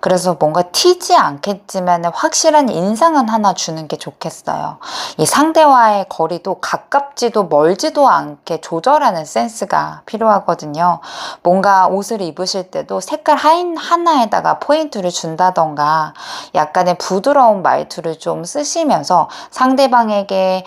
그래서 뭔가 튀지 않겠지만 확실한 인상은 하나 주는 게 좋겠어요. 이 상대와의 거리도 가깝지도 멀지도 않게 조절하는 센스가 필요하거든요. 뭔가 옷을 입으실 때도 색깔 하나에다가 포인트를 준다던가 약간의 부드러운 말투를 좀 쓰시면서 상대방에게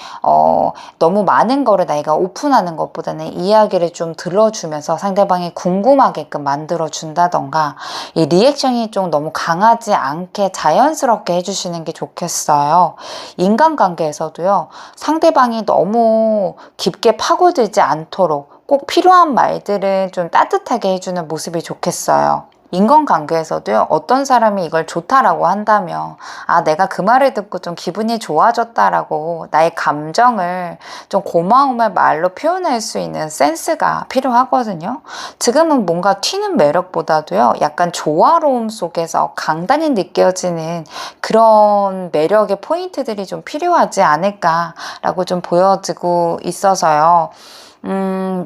너무 많은 거를 내가 오픈하는 것보다는 이야기를 좀 들어주면서 상대방이 궁금하게끔 만들어 준다던가 이 리액션이 좀 너무 강하지 않게 자연스럽게 해주시는 게 좋겠어요. 인간관계에서도요, 상대방이 너무 깊게 파고들지 않도록 꼭 필요한 말들은 좀 따뜻하게 해주는 모습이 좋겠어요. 인간관계에서도요, 어떤 사람이 이걸 좋다라고 한다면 내가 그 말을 듣고 좀 기분이 좋아졌다라고 나의 감정을 좀 고마움을 말로 표현할 수 있는 센스가 필요하거든요. 지금은 뭔가 튀는 매력보다도요, 약간 조화로움 속에서 강단이 느껴지는 그런 매력의 포인트들이 좀 필요하지 않을까라고 좀 보여지고 있어서요.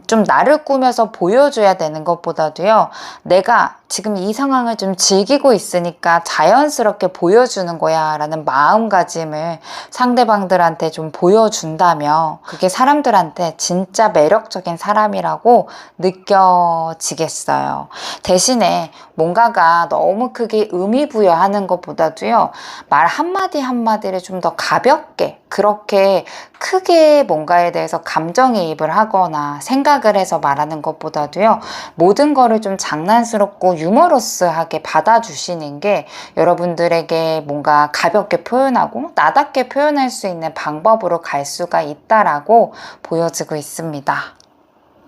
좀 나를 꾸며서 보여줘야 되는 것보다도요, 내가 지금 이 상황을 좀 즐기고 있으니까 자연스럽게 보여주는 거야 라는 마음가짐을 상대방들한테 좀 보여준다면 그게 사람들한테 진짜 매력적인 사람이라고 느껴지겠어요. 대신에 뭔가가 너무 크게 의미 부여하는 것보다도요, 말 한마디 한마디를 좀 더 가볍게, 그렇게 크게 뭔가에 대해서 감정이입을 하거나 생각을 해서 말하는 것보다도요, 모든 거를 좀 장난스럽고 유머러스하게 받아주시는 게 여러분들에게 뭔가 가볍게 표현하고 나답게 표현할 수 있는 방법으로 갈 수가 있다라고 보여지고 있습니다.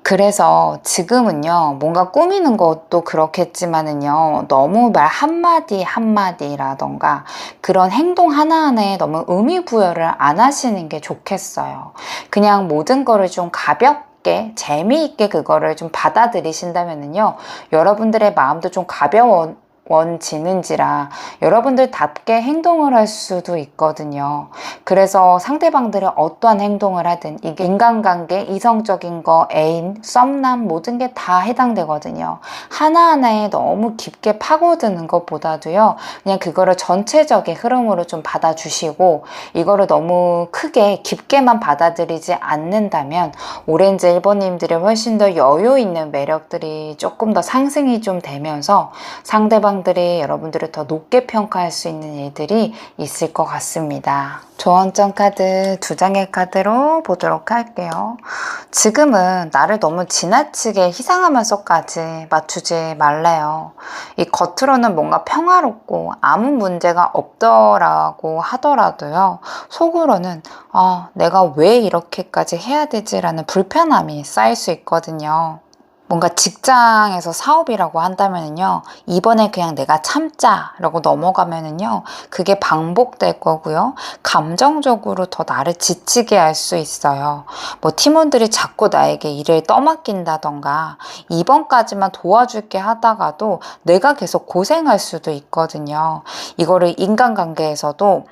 그래서 지금은요, 뭔가 꾸미는 것도 그렇겠지만은요, 너무 말 한마디 한마디라던가 그런 행동 하나하나에 너무 의미 부여를 안 하시는 게 좋겠어요. 그냥 모든 거를 좀 가볍게 재미있게 그거를 좀 받아들이신다면은요, 여러분들의 마음도 좀 가벼워지는지라 여러분들답게 행동을 할 수도 있거든요. 그래서 상대방들은 어떠한 행동을 하든 이게 인간관계, 이성적인 거, 애인, 썸남 모든 게 다 해당되거든요. 하나하나에 너무 깊게 파고드는 것보다도요, 그냥 그거를 전체적인 흐름으로 좀 받아주시고 이거를 너무 크게 깊게만 받아들이지 않는다면 오렌지 1번님들의 훨씬 더 여유 있는 매력들이 조금 더 상승이 좀 되면서 상대방 감정들이 여러분들을 더 높게 평가할 수 있는 일들이 있을 것 같습니다. 조언점 카드 2장의 카드로 보도록 할게요. 지금은 나를 너무 지나치게 희생하면서까지 맞추지 말래요. 이 겉으로는 뭔가 평화롭고 아무 문제가 없더라고 하더라도요. 속으로는 내가 왜 이렇게까지 해야 되지라는 불편함이 쌓일 수 있거든요. 뭔가 직장에서 사업이라고 한다면요, 이번에 그냥 내가 참자 라고 넘어가면은요, 그게 반복될 거고요, 감정적으로 더 나를 지치게 할 수 있어요. 뭐 팀원들이 자꾸 나에게 일을 떠맡긴다던가 이번까지만 도와줄게 하다가도 내가 계속 고생할 수도 있거든요. 이거를 인간관계에서도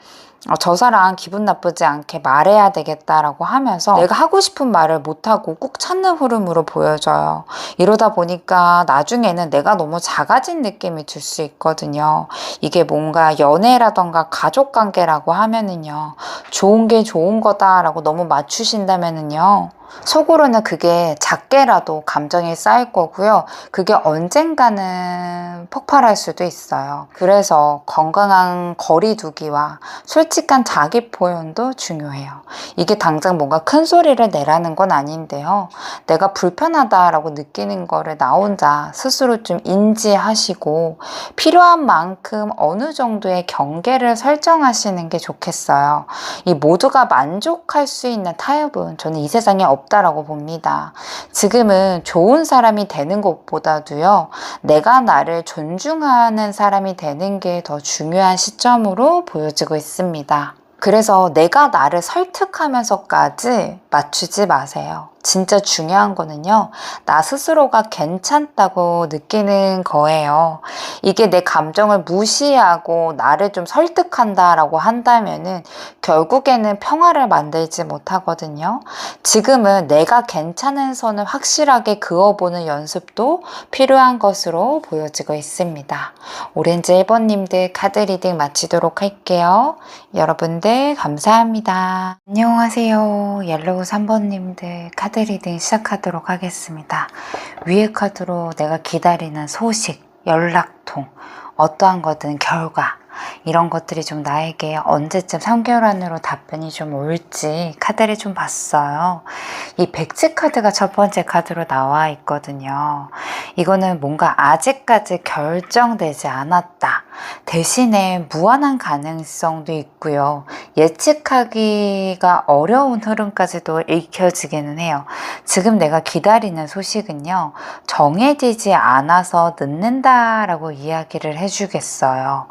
저 사람 기분 나쁘지 않게 말해야 되겠다라고 하면서 내가 하고 싶은 말을 못하고 꾹 참는 흐름으로 보여져요. 이러다 보니까 나중에는 내가 너무 작아진 느낌이 들 수 있거든요. 이게 뭔가 연애라던가 가족관계라고 하면은요, 좋은 게 좋은 거다라고 너무 맞추신다면은요, 속으로는 그게 작게라도 감정이 쌓일 거고요. 그게 언젠가는 폭발할 수도 있어요. 그래서 건강한 거리두기와 솔직한 자기 표현도 중요해요. 이게 당장 뭔가 큰 소리를 내라는 건 아닌데요. 내가 불편하다라고 느끼는 거를 나 혼자 스스로 좀 인지하시고 필요한 만큼 어느 정도의 경계를 설정하시는 게 좋겠어요. 이 모두가 만족할 수 있는 타협은 저는 이 세상에 없다라고 봅니다. 지금은 좋은 사람이 되는 것보다도요, 내가 나를 존중하는 사람이 되는 게 더 중요한 시점으로 보여지고 있습니다. 그래서 내가 나를 설득하면서까지 맞추지 마세요. 진짜 중요한 거는요, 나 스스로가 괜찮다고 느끼는 거예요. 이게 내 감정을 무시하고 나를 좀 설득한다라고 한다면은 결국에는 평화를 만들지 못하거든요. 지금은 내가 괜찮은 선을 확실하게 그어보는 연습도 필요한 것으로 보여지고 있습니다. 오렌지 1번님들 카드 리딩 마치도록 할게요. 여러분들 감사합니다. 안녕하세요. 옐로우 3번님들 카드 리딩 시작하도록 하겠습니다. 위에 카드로 내가 기다리는 소식, 연락통, 어떠한 거든 결과, 이런 것들이 좀 나에게 언제쯤 3개월 안으로 답변이 좀 올지 카드를 좀 봤어요. 이 백지 카드가 첫 번째 카드로 나와 있거든요. 이거는 뭔가 아직까지 결정되지 않았다. 대신에 무한한 가능성도 있고요. 예측하기가 어려운 흐름까지도 읽혀지기는 해요. 지금 내가 기다리는 소식은요, 정해지지 않아서 늦는다라고 이야기를 해주겠어요.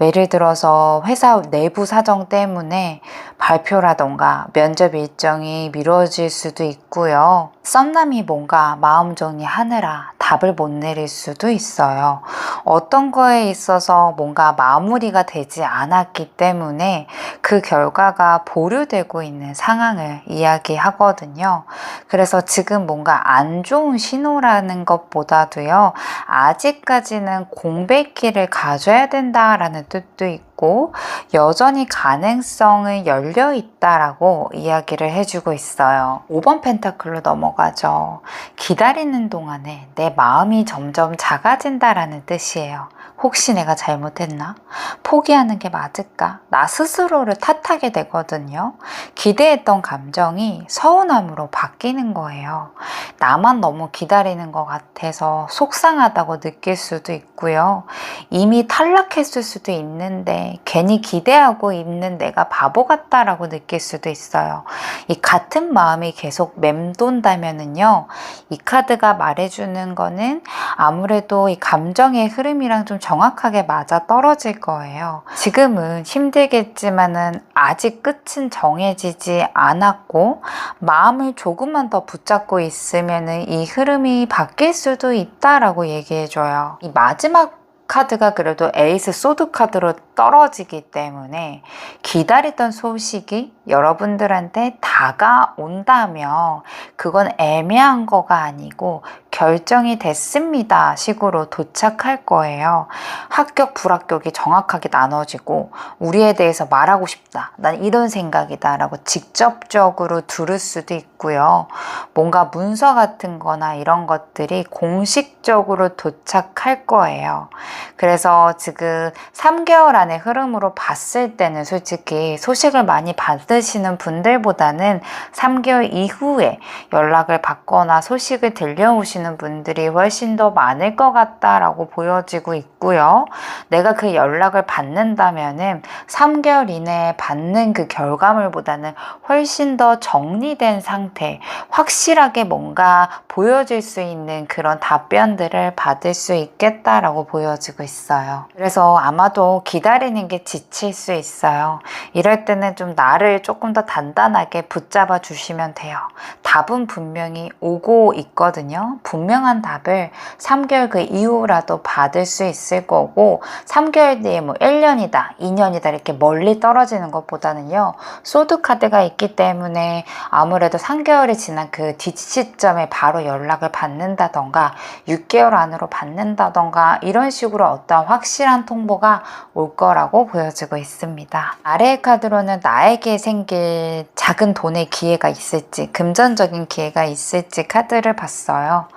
예를 들어서 회사 내부 사정 때문에 발표라던가 면접 일정이 미뤄질 수도 있고요. 썸남이 뭔가 마음 정리하느라 답을 못 내릴 수도 있어요. 어떤 거에 있어서 뭔가 마무리가 되지 않았기 때문에 그 결과가 보류되고 있는 상황을 이야기하거든요. 그래서 지금 뭔가 안 좋은 신호라는 것보다도요, 아직까지는 공백기를 가져야 된다라는 뜻도 있고 여전히 가능성은 열려 있다라고 이야기를 해주고 있어요. 5번 펜타클로 넘어가죠. 기다리는 동안에 내 마음이 점점 작아진다라는 뜻이에요. 혹시 내가 잘못했나? 포기하는 게 맞을까? 나 스스로를 탓하게 되거든요. 기대했던 감정이 서운함으로 바뀌는 거예요. 나만 너무 기다리는 것 같아서 속상하다고 느낄 수도 있고요. 이미 탈락했을 수도 있는데 괜히 기대하고 있는 내가 바보 같다라고 느낄 수도 있어요. 이 같은 마음이 계속 맴돈다면은요, 이 카드가 말해주는 거는 아무래도 이 감정의 흐름이랑 좀 정확하게 맞아 떨어질 거예요. 지금은 힘들겠지만은 아직 끝은 정해지지 않았고 마음을 조금만 더 붙잡고 있으면은 이 흐름이 바뀔 수도 있다라고 얘기해줘요. 이 마지막 카드가 그래도 에이스 소드 카드로 떨어지기 때문에 기다리던 소식이 여러분들한테 다가온다면 그건 애매한 거가 아니고 결정이 됐습니다 식으로 도착할 거예요. 합격 불합격이 정확하게 나눠지고 우리에 대해서 말하고 싶다, 난 이런 생각이다 라고 직접적으로 들을 수도 있고요. 뭔가 문서 같은 거나 이런 것들이 공식적으로 도착할 거예요. 그래서 지금 3개월 안의 흐름으로 봤을 때는 솔직히 소식을 많이 받으시는 분들보다는 3개월 이후에 연락을 받거나 소식을 들려오시는 분들이 훨씬 더 많을 것 같다라고 보여지고 있고요. 내가 그 연락을 받는다면은 3개월 이내에 받는 그 결과물보다는 훨씬 더 정리된 상태, 확실하게 뭔가 보여질 수 있는 그런 답변들을 받을 수 있겠다라고 보여지고 있어요. 그래서 아마도 기다리는 게 지칠 수 있어요. 이럴 때는 좀 나를 조금 더 단단하게 붙잡아 주시면 돼요. 답은 분명히 오고 있거든요. 분명한 답을 3개월 그 이후라도 받을 수 있을 거고 3개월 뒤에 뭐 1년이다, 2년이다 이렇게 멀리 떨어지는 것보다는요. 소드카드가 있기 때문에 아무래도 3개월이 지난 그 뒷시점에 바로 연락을 받는다던가 6개월 안으로 받는다던가 이런 식으로 어떤 확실한 통보가 올 거라고 보여지고 있습니다. 아래의 카드로는 나에게 생길 작은 돈의 기회가 있을지, 금전적인 기회가 있을지 카드를 봤어요.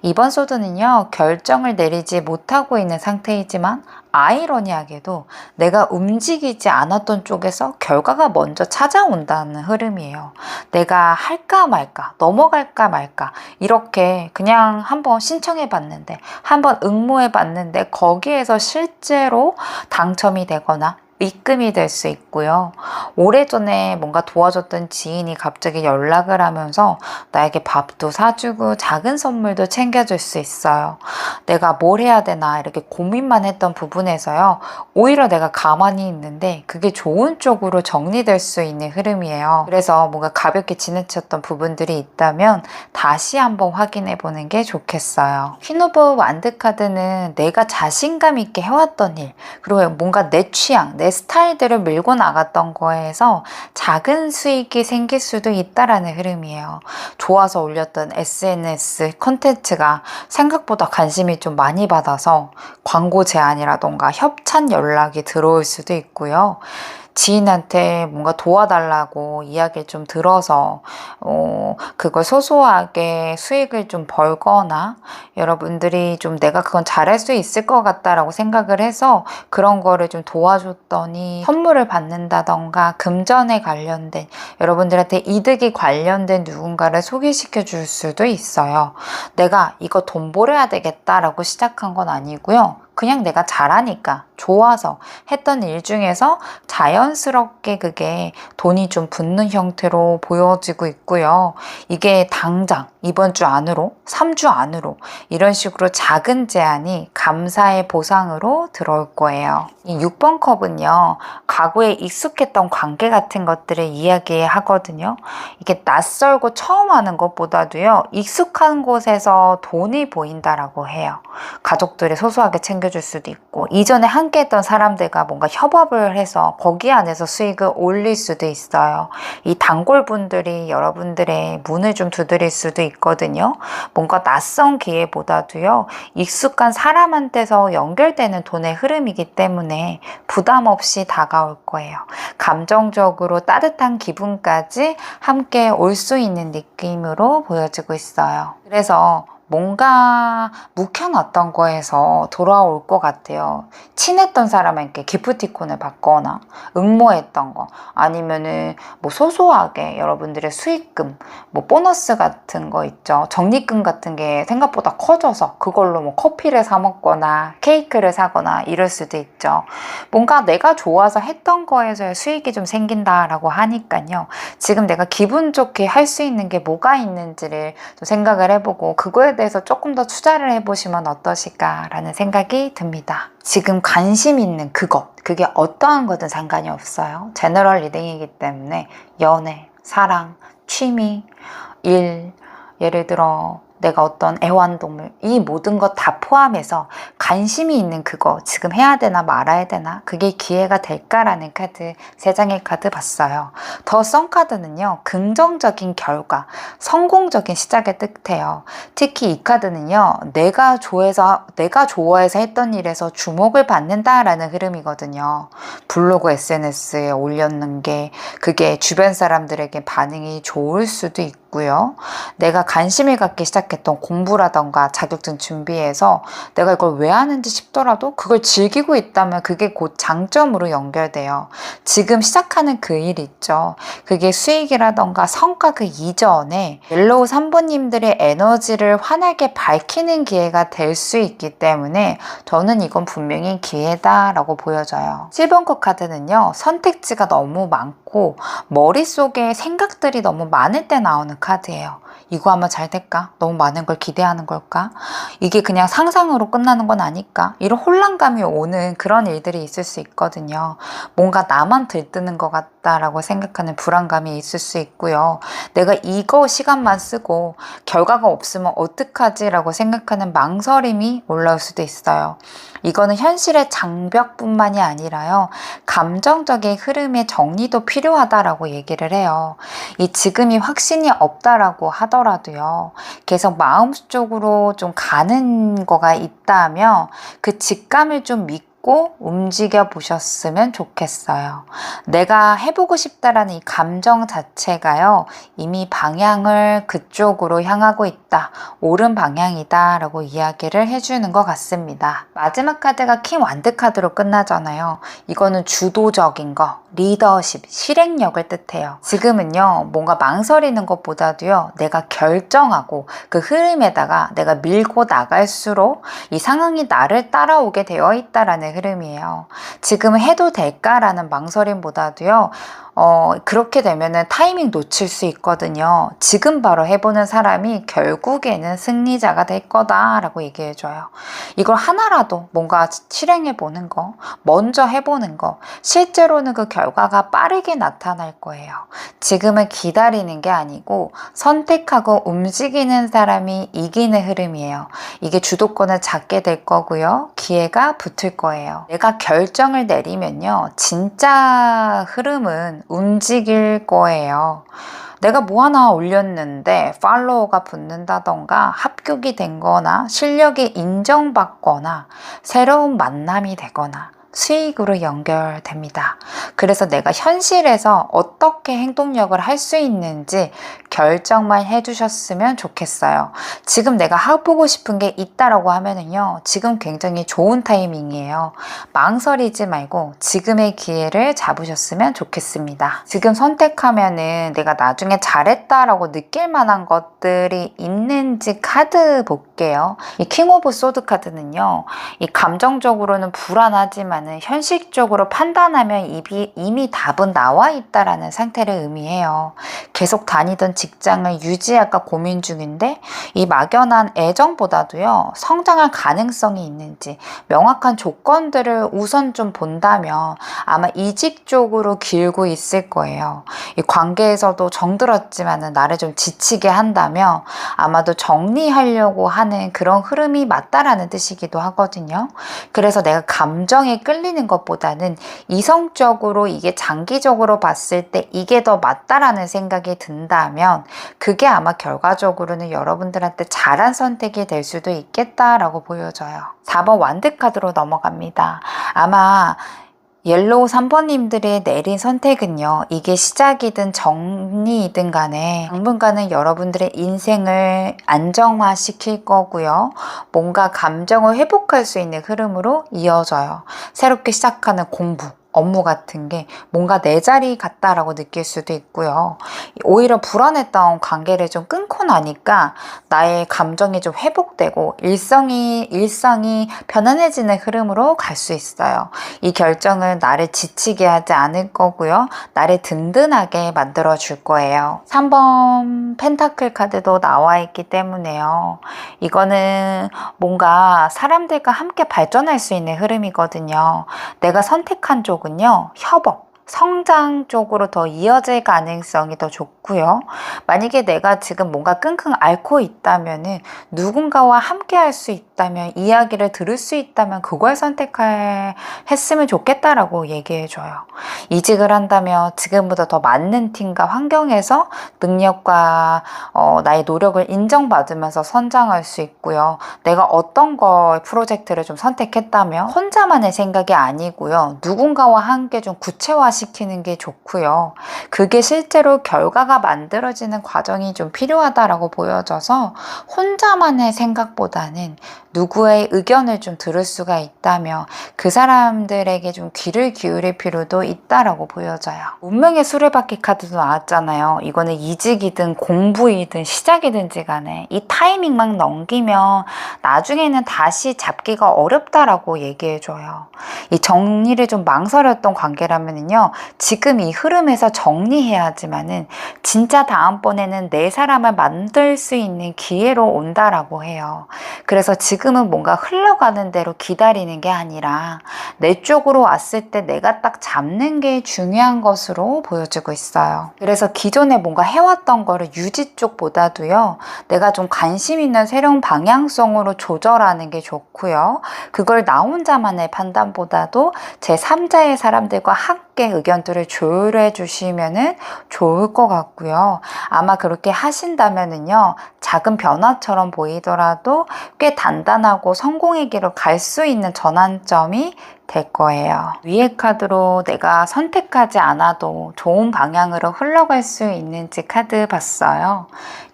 이번 소드는요, 결정을 내리지 못하고 있는 상태이지만 아이러니하게도 내가 움직이지 않았던 쪽에서 결과가 먼저 찾아온다는 흐름이에요. 내가 할까 말까, 넘어갈까 말까 이렇게 그냥 한번 신청해 봤는데, 한번 응모해 봤는데 거기에서 실제로 당첨이 되거나 입금이 될 수 있고요. 오래전에 뭔가 도와줬던 지인이 갑자기 연락을 하면서 나에게 밥도 사주고 작은 선물도 챙겨줄 수 있어요. 내가 뭘 해야 되나 이렇게 고민만 했던 부분에서요. 오히려 내가 가만히 있는데 그게 좋은 쪽으로 정리될 수 있는 흐름이에요. 그래서 뭔가 가볍게 지나쳤던 부분들이 있다면 다시 한번 확인해 보는 게 좋겠어요. 퀸 오브 완드 카드는 내가 자신감 있게 해왔던 일, 그리고 뭔가 내 취향, 내 스타일대로 밀고 나갔던 거에서 작은 수익이 생길 수도 있다라는 흐름이에요. 좋아서 올렸던 SNS 콘텐츠가 생각보다 관심이 좀 많이 받아서 광고 제안이라던가 협찬 연락이 들어올 수도 있고요. 지인한테 뭔가 도와달라고 이야기를 좀 들어서 그걸 소소하게 수익을 좀 벌거나 여러분들이 좀 내가 그건 잘할 수 있을 것 같다라고 생각을 해서 그런 거를 좀 도와줬더니 선물을 받는다던가 금전에 관련된 여러분들한테 이득이 관련된 누군가를 소개시켜 줄 수도 있어요. 내가 이거 돈 벌어야 되겠다라고 시작한 건 아니고요. 그냥 내가 잘하니까 좋아서 했던 일 중에서 자연스럽게 그게 돈이 좀 붙는 형태로 보여지고 있고요. 이게 당장 이번 주 안으로 3주 안으로 이런 식으로 작은 제안이 감사의 보상으로 들어올 거예요. 이 6번 컵은요. 과거에 익숙했던 관계 같은 것들을 이야기하거든요. 이게 낯설고 처음 하는 것보다도요. 익숙한 곳에서 돈이 보인다라고 해요. 가족들이 소소하게 챙겨줄 수도 있고 이전에 함께 했던 사람들과 뭔가 협업을 해서 거기 안에서 수익을 올릴 수도 있어요. 이 단골분들이 여러분들의 문을 좀 두드릴 수도 있거든요. 뭔가 낯선 기회보다도요. 익숙한 사람한테서 연결되는 돈의 흐름이기 때문에 부담 없이 다가올 거예요. 감정적으로 따뜻한 기분까지 함께 올 수 있는 느낌으로 보여지고 있어요. 그래서 뭔가 묵혀놨던 거에서 돌아올 것 같아요. 친했던 사람에게 기프티콘을 받거나 응모했던 거 아니면은 뭐 소소하게 여러분들의 수익금 뭐 보너스 같은 거 있죠. 적립금 같은 게 생각보다 커져서 그걸로 뭐 커피를 사 먹거나 케이크를 사거나 이럴 수도 있죠. 뭔가 내가 좋아서 했던 거에서의 수익이 좀 생긴다라고 하니까요. 지금 내가 기분 좋게 할 수 있는 게 뭐가 있는지를 좀 생각을 해보고 그거에 대해서 조금 더 투자를 해보시면 어떠실까라는 생각이 듭니다. 지금 관심 있는 그게 어떠한 거든 상관이 없어요. 제너럴 리딩이기 때문에 연애, 사랑, 취미, 일, 예를 들어 내가 어떤 애완동물 이 모든 것 다 포함해서 관심이 있는 그거 지금 해야 되나 말아야 되나 그게 기회가 될까라는 카드 3장의 카드 봤어요. 더 선 카드는요. 긍정적인 결과, 성공적인 시작을 뜻해요. 특히 이 카드는요. 내가 좋아해서 했던 일에서 주목을 받는다라는 흐름이거든요. 블로그 SNS에 올렸는 게 그게 주변 사람들에게 반응이 좋을 수도 있고 있고요. 내가 관심을 갖기 시작했던 공부라던가 자격증 준비해서 내가 이걸 왜 하는지 싶더라도 그걸 즐기고 있다면 그게 곧 장점으로 연결돼요. 지금 시작하는 그 일 있죠. 그게 수익이라던가 성과 그 이전에 옐로우 3번님들의 에너지를 환하게 밝히는 기회가 될 수 있기 때문에 저는 이건 분명히 기회다라고 보여져요. 7번 컷 카드는요. 선택지가 너무 많고 머릿속에 생각들이 너무 많을 때 나오는 카드예요. 이거 하면 잘 될까? 너무 많은 걸 기대하는 걸까? 이게 그냥 상상으로 끝나는 건 아닐까? 이런 혼란감이 오는 그런 일들이 있을 수 있거든요. 뭔가 나만 들뜨는 것 같다라고 생각하는 불안감이 있을 수 있고요. 내가 이거 시간만 쓰고 결과가 없으면 어떡하지? 라고 생각하는 망설임이 올라올 수도 있어요. 이거는 현실의 장벽뿐만이 아니라요. 감정적인 흐름의 정리도 필요하다라고 얘기를 해요. 이 지금이 확신이 없다라고 하더라도요. 계속 마음속으로 좀 가는 거가 있다면 그 직감을 좀 믿고 움직여 보셨으면 좋겠어요. 내가 해보고 싶다라는 이 감정 자체가요. 이미 방향을 그쪽으로 향하고 있다. 옳은 방향이다 라고 이야기를 해주는 것 같습니다. 마지막 카드가 킹 완드 카드로 끝나잖아요. 이거는 주도적인 거, 리더십, 실행력을 뜻해요. 지금은요. 뭔가 망설이는 것보다도요. 내가 결정하고 그 흐름에다가 내가 밀고 나갈수록 이 상황이 나를 따라오게 되어 있다라는 흐름이에요. 지금 해도 될까라는 망설임보다도요. 그렇게 되면은 타이밍 놓칠 수 있거든요. 지금 바로 해보는 사람이 결국에는 승리자가 될 거다라고 얘기해줘요. 이걸 하나라도 뭔가 실행해보는 거, 먼저 해보는 거, 실제로는 그 결과가 빠르게 나타날 거예요. 지금은 기다리는 게 아니고 선택하고 움직이는 사람이 이기는 흐름이에요. 이게 주도권을 잡게 될 거고요. 기회가 붙을 거예요. 내가 결정을 내리면요. 진짜 흐름은 움직일 거예요. 내가 뭐 하나 올렸는데 팔로워가 붙는다던가 합격이 된 거나 실력이 인정받거나 새로운 만남이 되거나 수익으로 연결됩니다. 그래서 내가 현실에서 어떻게 행동력을 할 수 있는지 결정만 해주셨으면 좋겠어요. 지금 내가 해보고 싶은 게 있다라고 하면은요, 지금 굉장히 좋은 타이밍이에요. 망설이지 말고 지금의 기회를 잡으셨으면 좋겠습니다. 지금 선택하면은 내가 나중에 잘했다라고 느낄 만한 것들이 있는지 카드 볼게요. 이 킹 오브 소드 카드는요, 이 감정적으로는 불안하지만 현실적으로 판단하면 이미 답은 나와 있다라는 상태를 의미해요. 계속 다니던 직장을 유지할까 고민 중인데 이 막연한 애정보다도요. 성장할 가능성이 있는지 명확한 조건들을 우선 좀 본다면 아마 이직 쪽으로 길고 있을 거예요. 이 관계에서도 정들었지만 나를 좀 지치게 한다면 아마도 정리하려고 하는 그런 흐름이 맞다라는 뜻이기도 하거든요. 그래서 내가 감정에 끌리는 것보다는 이성적으로 이게 장기적으로 봤을 때 이게 더 맞다라는 생각이 든다면 그게 아마 결과적으로는 여러분들한테 잘한 선택이 될 수도 있겠다라고 보여져요. 4번 완드 카드로 넘어갑니다. 아마 옐로우 3번님들이 내린 선택은요. 이게 시작이든 정리이든 간에 당분간은 여러분들의 인생을 안정화시킬 거고요. 뭔가 감정을 회복할 수 있는 흐름으로 이어져요. 새롭게 시작하는 공부, 업무 같은 게 뭔가 내 자리 같다라고 느낄 수도 있고요. 오히려 불안했던 관계를 좀 끊고 나니까 나의 감정이 좀 회복되고 일상이 편안해지는 흐름으로 갈 수 있어요. 이 결정은 나를 지치게 하지 않을 거고요. 나를 든든하게 만들어 줄 거예요. 3번 펜타클 카드도 나와 있기 때문에요. 이거는 뭔가 사람들과 함께 발전할 수 있는 흐름이거든요. 내가 선택한 쪽은요, 협업, 성장 쪽으로 더 이어질 가능성이 더 좋고요. 만약에 내가 지금 뭔가 끙끙 앓고 있다면은 누군가와 함께 할 수 있다면, 이야기를 들을 수 있다면 그걸 했으면 좋겠다라고 얘기해줘요. 이직을 한다면 지금보다 더 맞는 팀과 환경에서 능력과 나의 노력을 인정받으면서 성장할 수 있고요. 내가 어떤 프로젝트를 좀 선택했다면 혼자만의 생각이 아니고요. 누군가와 함께 좀 구체화시키는 진화시키는 게 좋고요. 그게 실제로 결과가 만들어지는 과정이 좀 필요하다라고 보여져서 혼자만의 생각보다는 누구의 의견을 좀 들을 수가 있다며 그 사람들에게 좀 귀를 기울일 필요도 있다라고 보여져요. 운명의 수레바퀴 카드도 나왔잖아요. 이거는 이직이든 공부이든 시작이든지 간에 이 타이밍만 넘기면 나중에는 다시 잡기가 어렵다라고 얘기해줘요. 이 정리를 좀 망설였던 관계라면요, 지금 이 흐름에서 정리해야지만은 진짜 다음번에는 내 사람을 만들 수 있는 기회로 온다라고 해요. 그래서 지금은 뭔가 흘러가는 대로 기다리는 게 아니라 내 쪽으로 왔을 때 내가 딱 잡는 게 중요한 것으로 보여지고 있어요. 그래서 기존에 뭔가 해왔던 거를 유지 쪽보다도요, 내가 좀 관심 있는 새로운 방향성으로 조절하는 게 좋고요. 그걸 나 혼자만의 판단보다도 제3자의 사람들과 함께 의견들을 조율해 주시면은 좋을 것 같고요. 아마 그렇게 하신다면은요, 작은 변화처럼 보이더라도 꽤 단단하고 성공의 길로 갈 수 있는 전환점이 될 거예요. 위의 카드로 내가 선택하지 않아도 좋은 방향으로 흘러갈 수 있는지 카드 봤어요.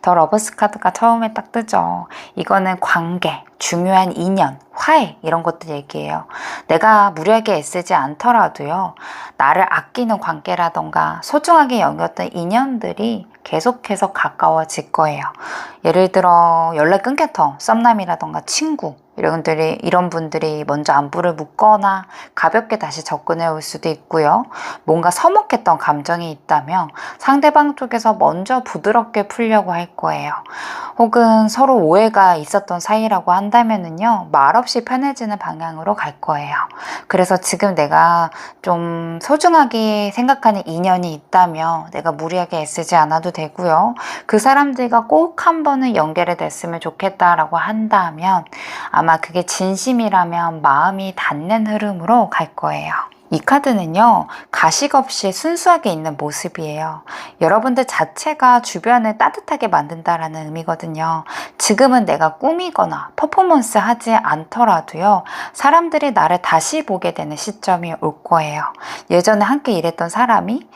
더 러버스 카드가 처음에 딱 뜨죠. 이거는 관계, 중요한 인연, 화해 이런 것들 얘기해요. 내가 무리하게 애쓰지 않더라도요, 나를 아끼는 관계라던가 소중하게 여겼던 인연들이 계속해서 가까워질 거예요. 예를 들어 연락 끊겼던 썸남이라던가 친구, 이런 분들이 먼저 안부를 묻거나 가볍게 다시 접근해 올 수도 있고요. 뭔가 서먹했던 감정이 있다면 상대방 쪽에서 먼저 부드럽게 풀려고 할 거예요. 혹은 서로 오해가 있었던 사이라고 한다면은요, 말없이 편해지는 방향으로 갈 거예요. 그래서 지금 내가 좀 소중하게 생각하는 인연이 있다면 내가 무리하게 애쓰지 않아도 되고요. 그 사람들과 꼭 한 번은 연결이 됐으면 좋겠다라고 한다면 아마 그게 진심이라면 마음이 닿는 흐름으로 갈 거예요. 이 카드는요, 가식 없이 순수하게 있는 모습이에요. 여러분들 자체가 주변을 따뜻하게 만든다라는 의미거든요. 지금은 내가 꾸미거나 퍼포먼스 하지 않더라도요, 사람들이 나를 다시 보게 되는 시점이 올 거예요. 예전에 함께 일했던 사람이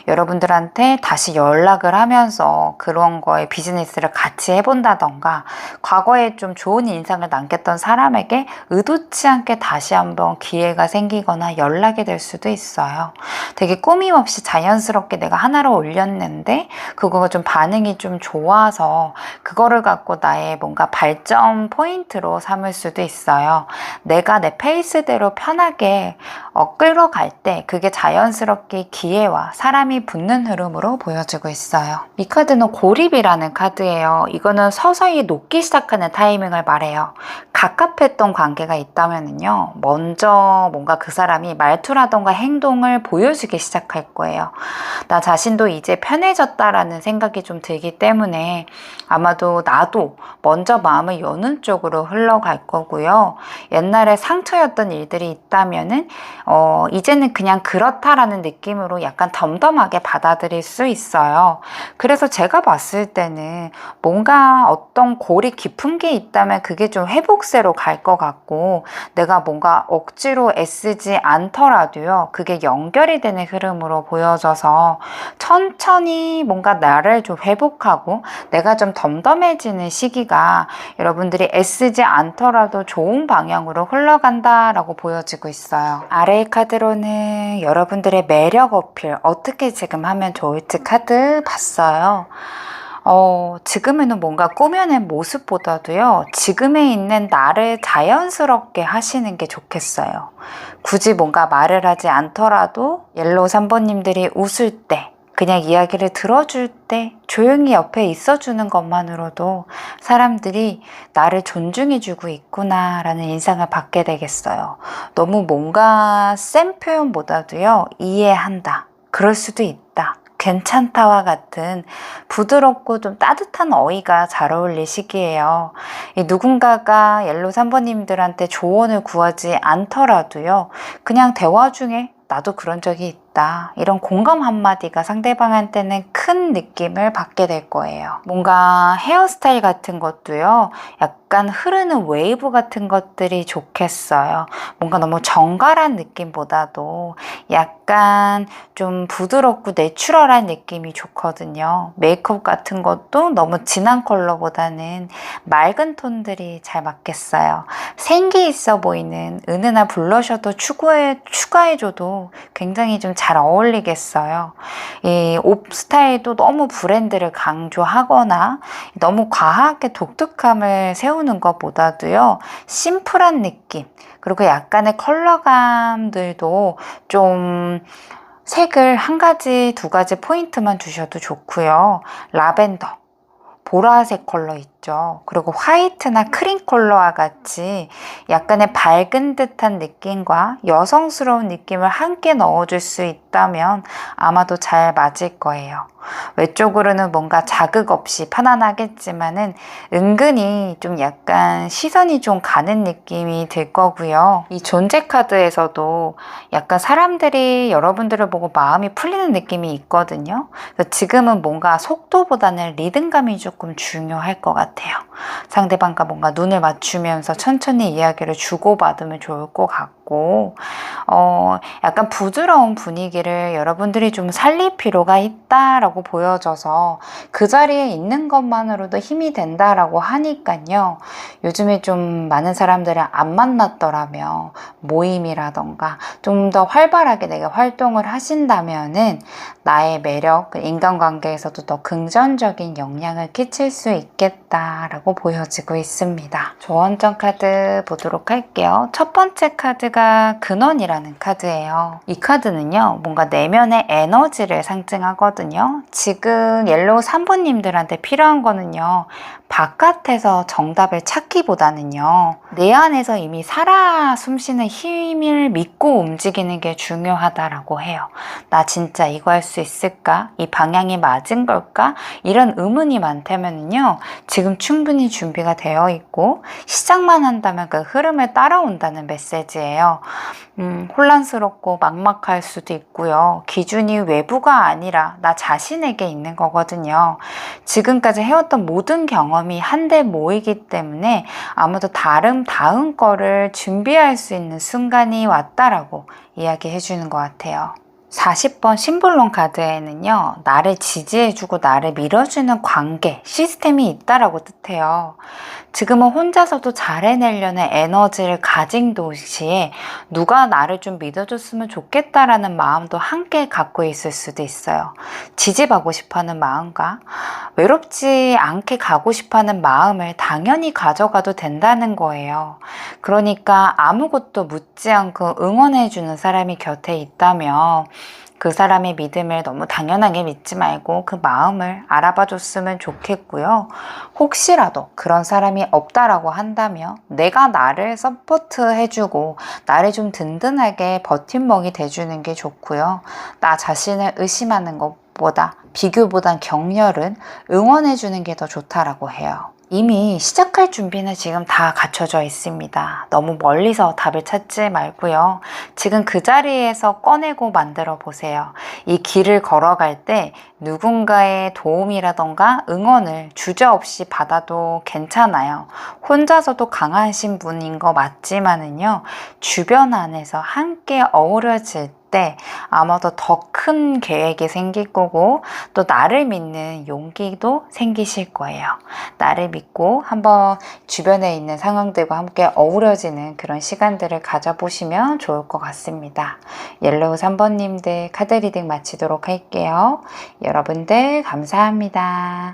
여러분들한테 다시 연락을 하면서 그런 거에 비즈니스를 같이 해본다던가, 과거에 좀 좋은 인상을 남겼던 사람에게 의도치 않게 다시 한번 기회가 생기거나 연락이 될 수도 있어요. 되게 꾸밈없이 자연스럽게 내가 하나를 올렸는데 그거가 좀 반응이 좀 좋아서 그거를 갖고 나의 뭔가 발전 포인트로 삼을 수도 있어요. 내가 내 페이스대로 편하게 끌어갈 때 그게 자연스럽게 기회와 사람이 붙는 흐름으로 보여지고 있어요. 이 카드는 고립이라는 카드예요. 이거는 서서히 녹기 시작하는 타이밍을 말해요. 갑갑했던 관계가 있다면요, 먼저 뭔가 그 사람이 말투라던가 행동을 보여주기 시작할 거예요. 나 자신도 이제 편해졌다라는 생각이 좀 들기 때문에 아마도 나도 먼저 마음을 여는 쪽으로 흘러갈 거고요. 옛날에 상처였던 일들이 있다면은 이제는 그냥 그렇다라는 느낌으로 약간 덤덤하게 받아들일 수 있어요. 그래서 제가 봤을 때는 뭔가 어떤 골이 깊은 게 있다면 그게 좀 회복세로 갈 것 같고, 내가 뭔가 억지로 애쓰지 않더라도요, 그게 연결이 되는 흐름으로 보여져서 천천히 뭔가 나를 좀 회복하고 내가 좀 덤덤해지는 시기가 여러분들이 애쓰지 않더라도 좋은 방향으로 흘러간다라고 보여지고 있어요. 아래의 카드로는 여러분들의 매력 어필 어떻게 지금 하면 좋을지 카드 봤어요. 지금에는 뭔가 꾸며낸 모습보다도요, 지금에 있는 나를 자연스럽게 하시는 게 좋겠어요. 굳이 뭔가 말을 하지 않더라도 옐로우 3번님들이 웃을 때, 그냥 이야기를 들어줄 때 조용히 옆에 있어주는 것만으로도 사람들이 나를 존중해주고 있구나라는 인상을 받게 되겠어요. 너무 뭔가 센 표현보다도요, 이해한다, 그럴 수도 있다, 괜찮다와 같은 부드럽고 좀 따뜻한 어휘가 잘 어울릴 시기예요. 누군가가 옐로우 3번님들한테 조언을 구하지 않더라도요, 그냥 대화 중에 나도 그런 적이 있다, 있다. 이런 공감 한마디가 상대방한테는 큰 느낌을 받게 될 거예요. 뭔가 헤어스타일 같은 것도요. 약간 흐르는 웨이브 같은 것들이 좋겠어요. 뭔가 너무 정갈한 느낌보다도 약간 좀 부드럽고 내추럴한 느낌이 좋거든요. 메이크업 같은 것도 너무 진한 컬러보다는 맑은 톤들이 잘 맞겠어요. 생기 있어 보이는 은은한 블러셔도 추가해줘도 굉장히 좀 잘 어울리겠어요. 이 옷 스타일도 너무 브랜드를 강조하거나 너무 과하게 독특함을 세우는 것보다도요, 심플한 느낌, 그리고 약간의 컬러감들도 좀 색을 한 가지, 두 가지 포인트만 주셔도 좋고요. 라벤더, 보라색 컬러 있죠. 그리고 화이트나 크림 컬러와 같이 약간의 밝은 듯한 느낌과 여성스러운 느낌을 함께 넣어줄 수 있다면 아마도 잘 맞을 거예요. 외적으로는 뭔가 자극 없이 편안하겠지만은 은근히 좀 약간 시선이 좀 가는 느낌이 들 거고요. 이 존재 카드에서도 약간 사람들이 여러분들을 보고 마음이 풀리는 느낌이 있거든요. 그래서 지금은 뭔가 속도보다는 리듬감이 조금 중요할 것 같아요. 상대방과 뭔가 눈을 맞추면서 천천히 이야기를 주고받으면 좋을 것 같고, 약간 부드러운 분위기를 여러분들이 좀 살릴 필요가 있다라고 보여져서 그 자리에 있는 것만으로도 힘이 된다라고 하니까요. 요즘에 좀 많은 사람들을 안 만났더라면 모임이라던가 좀 더 활발하게 내가 활동을 하신다면은 나의 매력, 인간관계에서도 더 긍정적인 영향을 끼칠 수 있겠다라고 보여지고 있습니다. 조언점 카드 보도록 할게요. 첫 번째 카드가 근원이라는 카드예요. 이 카드는요, 뭔가 내면의 에너지를 상징하거든요. 지금 옐로우 3번님들한테 필요한 거는요, 바깥에서 정답을 찾기보다는요, 내 안에서 이미 살아 숨쉬는 힘을 믿고 움직이는 게 중요하다라고 해요. 나 진짜 이거 할 수 있을까? 이 방향이 맞은 걸까? 이런 의문이 많다면요, 지금 충분히 준비가 되어 있고 시작만 한다면 그 흐름을 따라온다는 메시지예요. 혼란스럽고 막막할 수도 있고요. 기준이 외부가 아니라 나 자신에게 있는 거거든요. 지금까지 해왔던 모든 경험이 한데 모이기 때문에 아무도 다음 거를 준비할 수 있는 순간이 왔다라고 이야기해 주는 것 같아요. 40번 심볼론 카드에는요, 나를 지지해주고 나를 밀어주는 관계, 시스템이 있다라고 뜻해요. 지금은 혼자서도 잘 해내려는 에너지를 가진 동시에 누가 나를 좀 믿어줬으면 좋겠다라는 마음도 함께 갖고 있을 수도 있어요. 지지받고 싶어하는 마음과 외롭지 않게 가고 싶어하는 마음을 당연히 가져가도 된다는 거예요. 그러니까 아무것도 묻지 않고 응원해주는 사람이 곁에 있다면 그 사람의 믿음을 너무 당연하게 믿지 말고 그 마음을 알아봐 줬으면 좋겠고요. 혹시라도 그런 사람이 없다라고 한다면 내가 나를 서포트 해주고 나를 좀 든든하게 버팀목이 돼주는 게 좋고요. 나 자신을 의심하는 것보다 비교보단 격려는 응원해주는 게 더 좋다라고 해요. 이미 시작할 준비는 지금 다 갖춰져 있습니다. 너무 멀리서 답을 찾지 말고요. 지금 그 자리에서 꺼내고 만들어 보세요. 이 길을 걸어갈 때 누군가의 도움이라던가 응원을 주저없이 받아도 괜찮아요. 혼자서도 강하신 분인 거 맞지만은요, 주변 안에서 함께 어우러질 때 아마도 더 큰 계획이 생길 거고 또 나를 믿는 용기도 생기실 거예요. 나를 믿고 한번 주변에 있는 상황들과 함께 어우러지는 그런 시간들을 가져보시면 좋을 것 같습니다. 옐로우 3번님들 카드 리딩 마치도록 할게요. 여러분들 감사합니다.